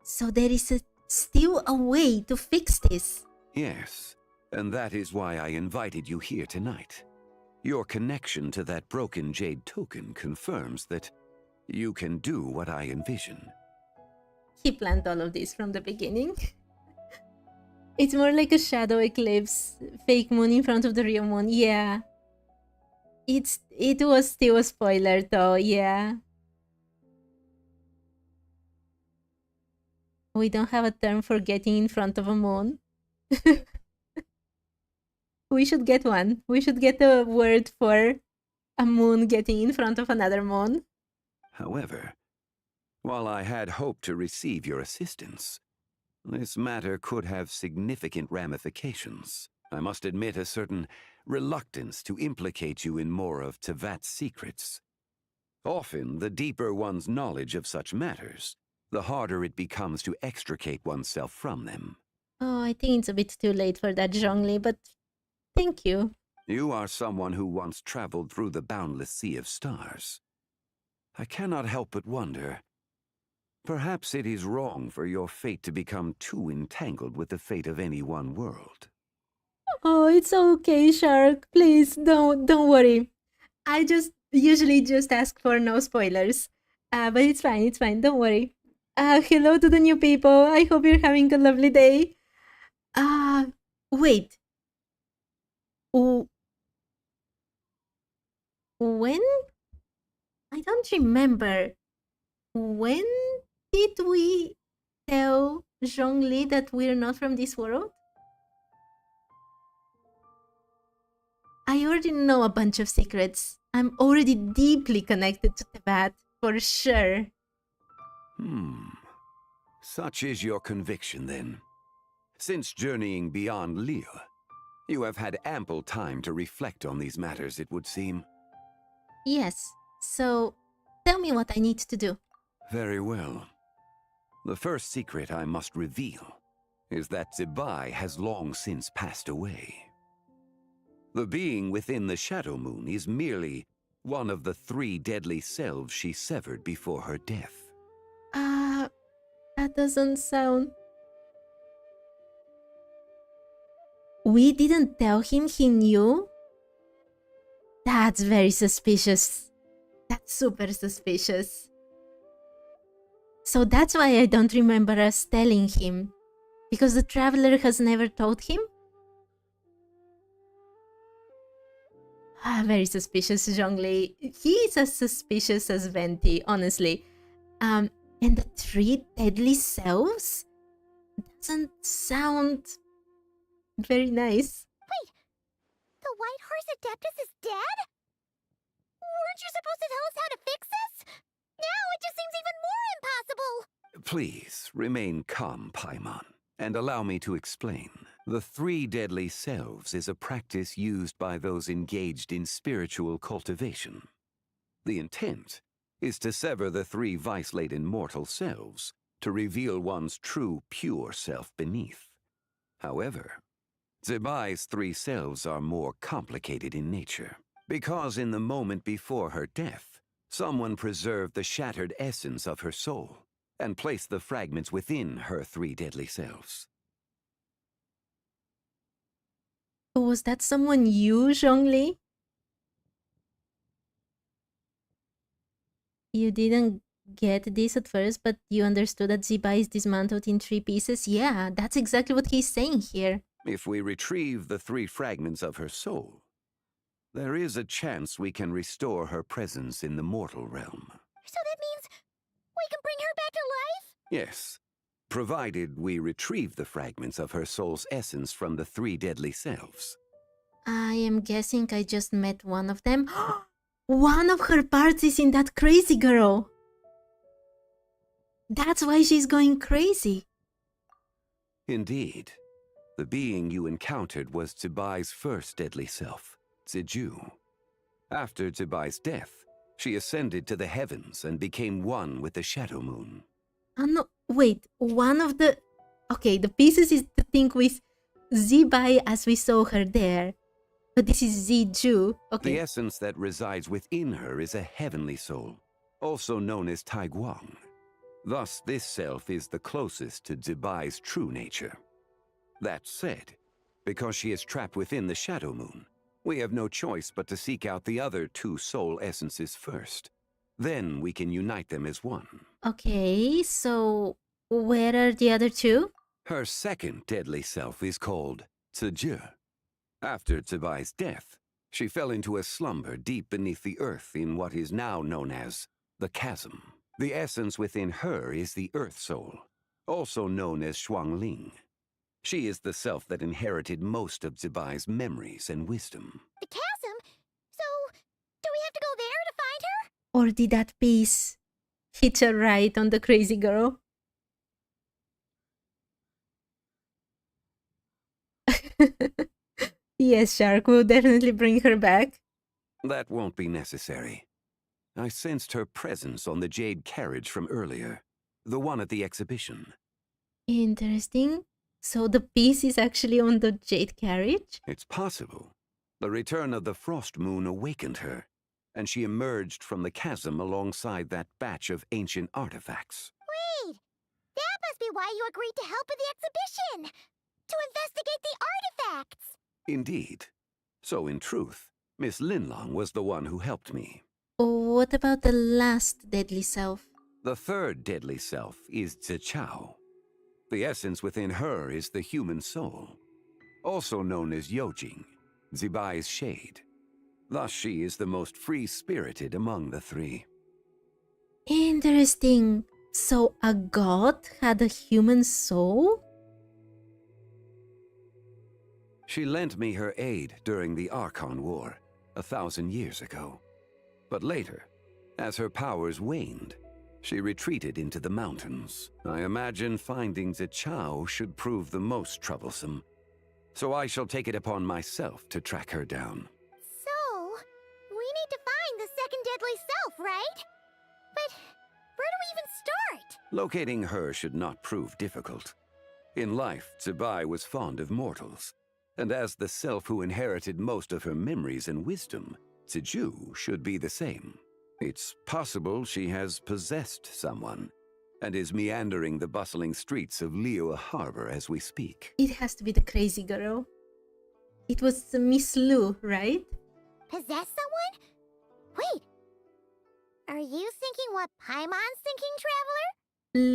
So there is still a way to fix this. Yes, And that is why I invited you here tonight. Your connection to that broken jade token confirms that you can do what I envision. He planned all of this from the beginning. It's more like a shadow eclipse, fake moon in front of the real moon. Yeah. It was still a spoiler though, yeah. We don't have a term for getting in front of a moon. We should get one. We should get a word for a moon getting in front of another moon. However, while I had hoped to receive your assistance, this matter could have significant ramifications. I must admit a certain reluctance to implicate you in more of Teyvat's secrets. Often, the deeper one's knowledge of such matters, the harder it becomes to extricate oneself from them. Oh, I think it's a bit too late for that, Zhongli, but thank you. You are someone who once traveled through the boundless sea of stars. I cannot help but wonder, perhaps it is wrong for your fate to become too entangled with the fate of any one world. Oh, it's okay, Shark. Please, don't worry. I usually just ask for no spoilers. But it's fine, don't worry. Hello to the new people. I hope you're having a lovely day. Wait. When? I don't remember. When did we tell Zhongli that we're not from this world? I already know a bunch of secrets. I'm already deeply connected to Teyvat, for sure. Such is your conviction, then. Since journeying beyond Liyue, you have had ample time to reflect on these matters, it would seem. Yes, so tell me what I need to do. Very well. The first secret I must reveal is that Zebai has long since passed away. The being within the Shadow Moon is merely one of the 3 deadly selves she severed before her death. That doesn't sound... We didn't tell him he knew? That's very suspicious. That's super suspicious. So that's why I don't remember us telling him. Because the Traveler has never told him? Very suspicious, Zhongli. He's as suspicious as Venti, honestly. And the 3 deadly selves? Doesn't sound very nice. Wait, the White Horse Adeptus is dead? Weren't you supposed to tell us how to fix this? Now it just seems even more impossible. Please, remain calm, Paimon, and allow me to explain. The 3 deadly selves is a practice used by those engaged in spiritual cultivation. The intent is to sever the 3 vice-laden mortal selves to reveal one's true, pure self beneath. However, Zebai's 3 selves are more complicated in nature, because in the moment before her death, someone preserved the shattered essence of her soul and placed the fragments within her 3 deadly selves. Was that someone you, Zhongli? You didn't get this at first, but you understood that Zebai is dismantled in 3 pieces? Yeah, that's exactly what he's saying here. If we retrieve the 3 fragments of her soul, there is a chance we can restore her presence in the mortal realm. So that means we can bring her back to life? Yes, provided we retrieve the fragments of her soul's essence from the 3 deadly selves. I am guessing I just met one of them. One of her parts is in that crazy girl. That's why she's going crazy. Indeed. The being you encountered was Zebai's first deadly self, Ziju. After Zebai's death, she ascended to the heavens and became one with the Shadow Moon. No, wait, one of the... Okay, the pieces is the thing with Zebai as we saw her there. But this is Ziju, okay. The essence that resides within her is a heavenly soul, also known as Taiguang. Thus, this self is the closest to Zebai's true nature. That said, because she is trapped within the Shadow Moon. We have no choice but to seek out the other two soul essences first. Then we can unite them as one. Okay, so where are the other two? Her second deadly self is called Teyvat. After Tebai's death, she fell into a slumber deep beneath the earth in what is now known as the Chasm. The essence within her is the Earth Soul, also known as Xuangling. She is the self that inherited most of Tebai's memories and wisdom. The chasm? So, do we have to go there to find her? Or did that piece hit her right on the crazy girl? Yes, Shark will definitely bring her back. That won't be necessary. I sensed her presence on the jade carriage from earlier, the one at the exhibition. Interesting. So the piece is actually on the jade carriage? It's possible. The return of the frost moon awakened her, and she emerged from the chasm alongside that batch of ancient artifacts. Wait! That must be why you agreed to help with the exhibition! To investigate the artifacts! Indeed. So in truth, Miss Linlong was the one who helped me. What about the last deadly self? The third deadly self is Zichao. The essence within her is the human soul, also known as Yojing, Zibai's shade. Thus she is the most free-spirited among the three. Interesting. So a god had a human soul? She lent me her aid during the Archon War, 1,000 years ago. But later, as her powers waned, she retreated into the mountains. I imagine finding Zichao should prove the most troublesome, so I shall take it upon myself to track her down. So, we need to find the second deadly self, right? But where do we even start? Locating her should not prove difficult. In life, Tsebai was fond of mortals, and as the self who inherited most of her memories and wisdom, Tzeju should be the same. It's possible she has possessed someone, and is meandering the bustling streets of Liyue Harbor as we speak. It has to be the crazy girl. It was Miss Lu, right? Possess someone? Wait, are you thinking what Paimon's thinking, Traveler?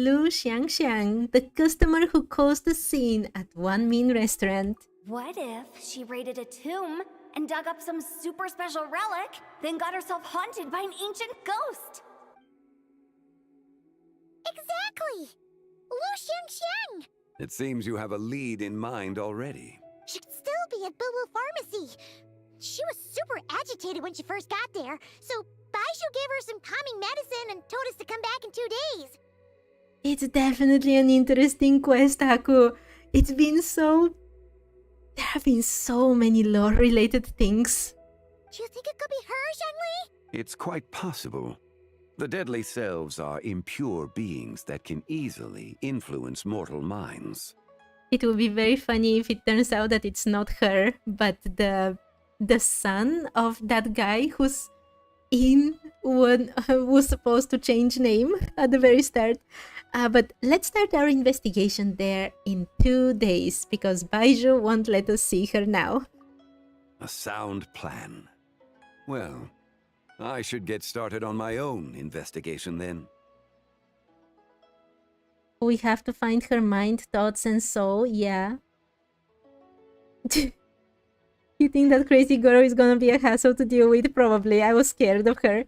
Lu Xiangxiang, the customer who caused the scene at One Min restaurant. What if she raided a tomb and dug up some super special relic, then got herself haunted by an ancient ghost? Exactly! Lu Xiangxiang! It seems you have a lead in mind already. She'd still be at Boo Boo Pharmacy. She was super agitated when she first got there, so Baishu gave her some calming medicine and told us to come back in 2 days. It's definitely an interesting quest, Haku. There have been so many lore-related things. Do you think it could be her, Zhengli? It's quite possible. The deadly selves are impure beings that can easily influence mortal minds. It would be very funny if it turns out that it's not her, but the son of that guy who's in one was supposed to change name at the very start. But let's start our investigation there in 2 days, because Baizhu won't let us see her now. A sound plan. Well, I should get started on my own investigation then. We have to find her mind, thoughts, and soul, yeah. You think that crazy girl is gonna be a hassle to deal with? Probably. I was scared of her.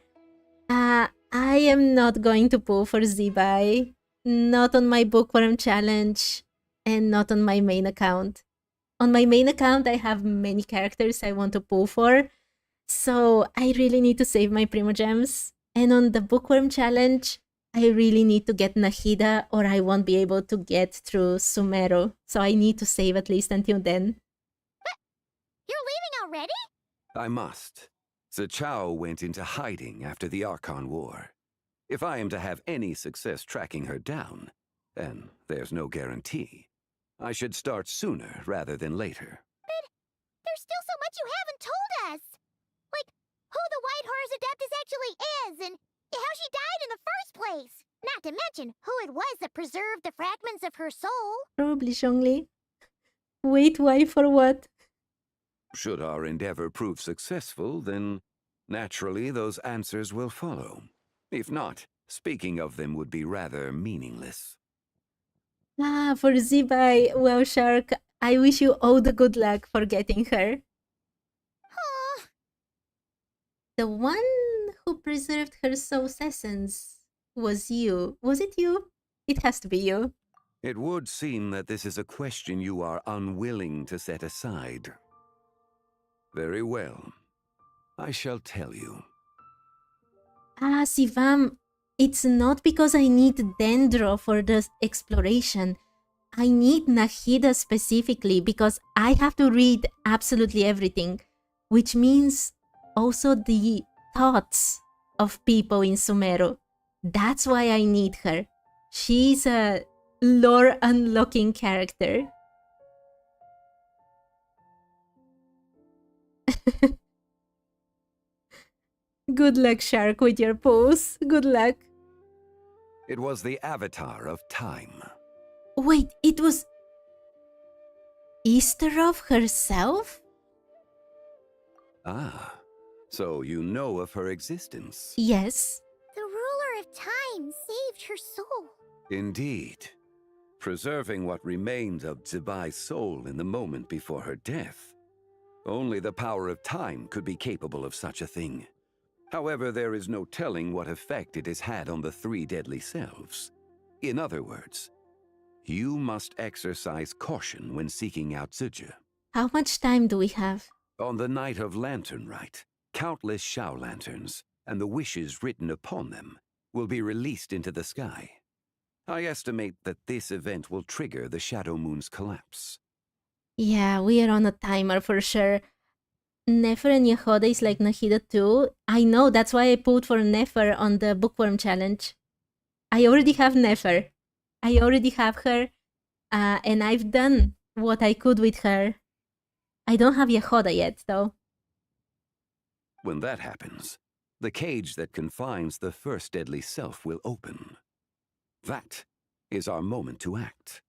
I am not going to pull for Zibai. Not on my Bookworm challenge. And not on my main account. On my main account, I have many characters I want to pull for. So I really need to save my Primogems. And on the Bookworm challenge, I really need to get Nahida or I won't be able to get through Sumeru. So I need to save at least until then. But you're leaving already? I must. Zichao went into hiding after the Archon War. If I am to have any success tracking her down, and there's no guarantee, I should start sooner rather than later. But there's still so much you haven't told us. Like, who the White Horse Adeptus actually is, and how she died in the first place. Not to mention who it was that preserved the fragments of her soul. Probably Zhongli. Wait, why? For what? Should our endeavor prove successful, then naturally those answers will follow. If not, speaking of them would be rather meaningless. Ah, for Zibai. Well, Shark, I wish you all the good luck for getting her. The one who preserved her soul's essence was you. Was it you? It has to be you. It would seem that this is a question you are unwilling to set aside. Very well. I shall tell you. Ah, Sivam, it's not because I need Dendro for the exploration. I need Nahida specifically because I have to read absolutely everything, which means also the thoughts of people in Sumeru. That's why I need her. She's a lore unlocking character. Good luck, Shark, with your pose. Good luck. It was the avatar of time. Wait, it was Easterov herself? Ah, so you know of her existence. Yes. The ruler of time saved her soul. Indeed. Preserving what remained of Zibai's soul in the moment before her death. Only the power of time could be capable of such a thing. However, there is no telling what effect it has had on the three deadly selves. In other words, you must exercise caution when seeking out Zuje. How much time do we have? On the night of Lantern Rite, countless Shao lanterns and the wishes written upon them will be released into the sky. I estimate that this event will trigger the Shadow Moon's collapse. Yeah, we are on a timer for sure. Nefer and Yehoda is like Nahida too. I know, that's why I pulled for Nefer on the Bookworm challenge. I already have Nefer. I already have her. And I've done what I could with her. I don't have Yehoda yet, though. When that happens, the cage that confines the first deadly self will open. That is our moment to act.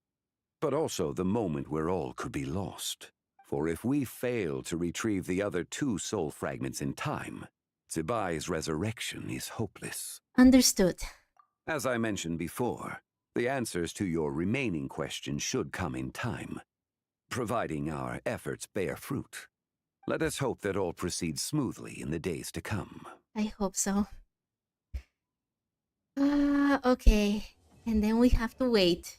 But also the moment where all could be lost. For if we fail to retrieve the other two soul fragments in time, Zibai's resurrection is hopeless. Understood. As I mentioned before, the answers to your remaining questions should come in time, providing our efforts bear fruit. Let us hope that all proceeds smoothly in the days to come. I hope so. Okay. And then we have to wait.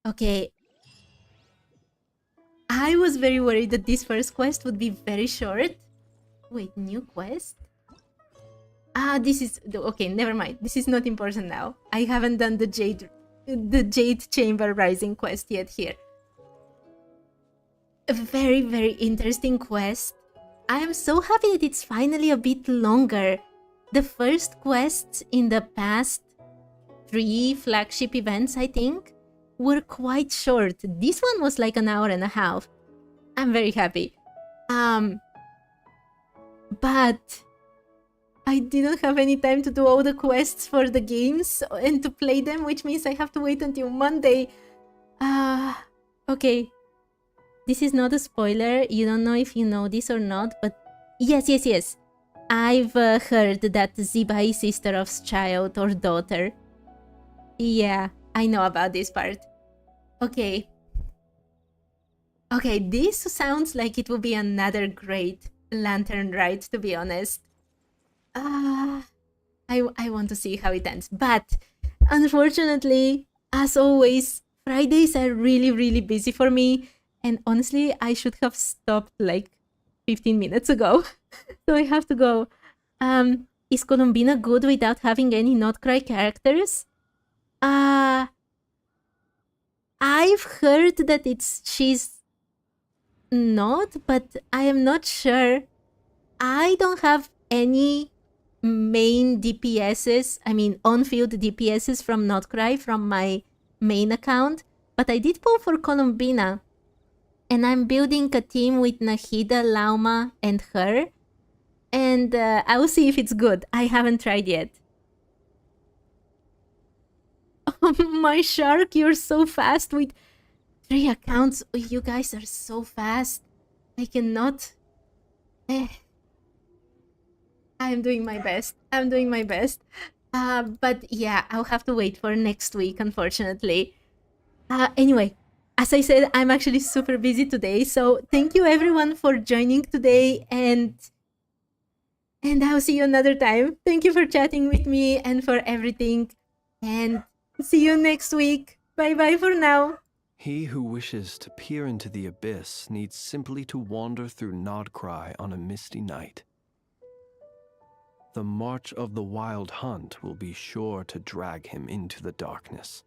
Okay. I was very worried that this first quest would be very short. Wait, new quest? This is... Okay, never mind. This is not important now. I haven't done the Jade Chamber Rising quest yet here. A very, very interesting quest. I am so happy that it's finally a bit longer. The first quests in the past 3 flagship events, I think, were quite short. This one was like an hour and a half. I'm very happy. But I didn't have any time to do all the quests for the games and to play them, which means I have to wait until Monday. Okay. This is not a spoiler. You don't know if you know this or not, but yes. I've heard that Zibai is Sisterov's child or daughter. Yeah, I know about this part. Okay. Okay, this sounds like it will be another great Lantern Rite, to be honest. I want to see how it ends. But, unfortunately, as always, Fridays are really, really busy for me. And honestly, I should have stopped like 15 minutes ago. So I have to go. Is Columbina good without having any Not Cry characters? I've heard that she's not, but I am not sure. I don't have any main DPSs, I mean on-field DPSs from Not Cry from my main account, but I did pull for Columbina. And I'm building a team with Nahida, Lauma, and her. And I will see if it's good. I haven't tried yet. Oh, my Shark, you're so fast with 3 accounts. Oh, you guys are so fast. I cannot. I'm doing my best. I'm doing my best. But yeah, I'll have to wait for next week, unfortunately. Anyway, as I said, I'm actually super busy today. So thank you everyone for joining today, and I'll see you another time. Thank you for chatting with me and for everything. And see you next week. Bye-bye for now. He who wishes to peer into the abyss needs simply to wander through Nodcry on a misty night. The march of the wild hunt will be sure to drag him into the darkness.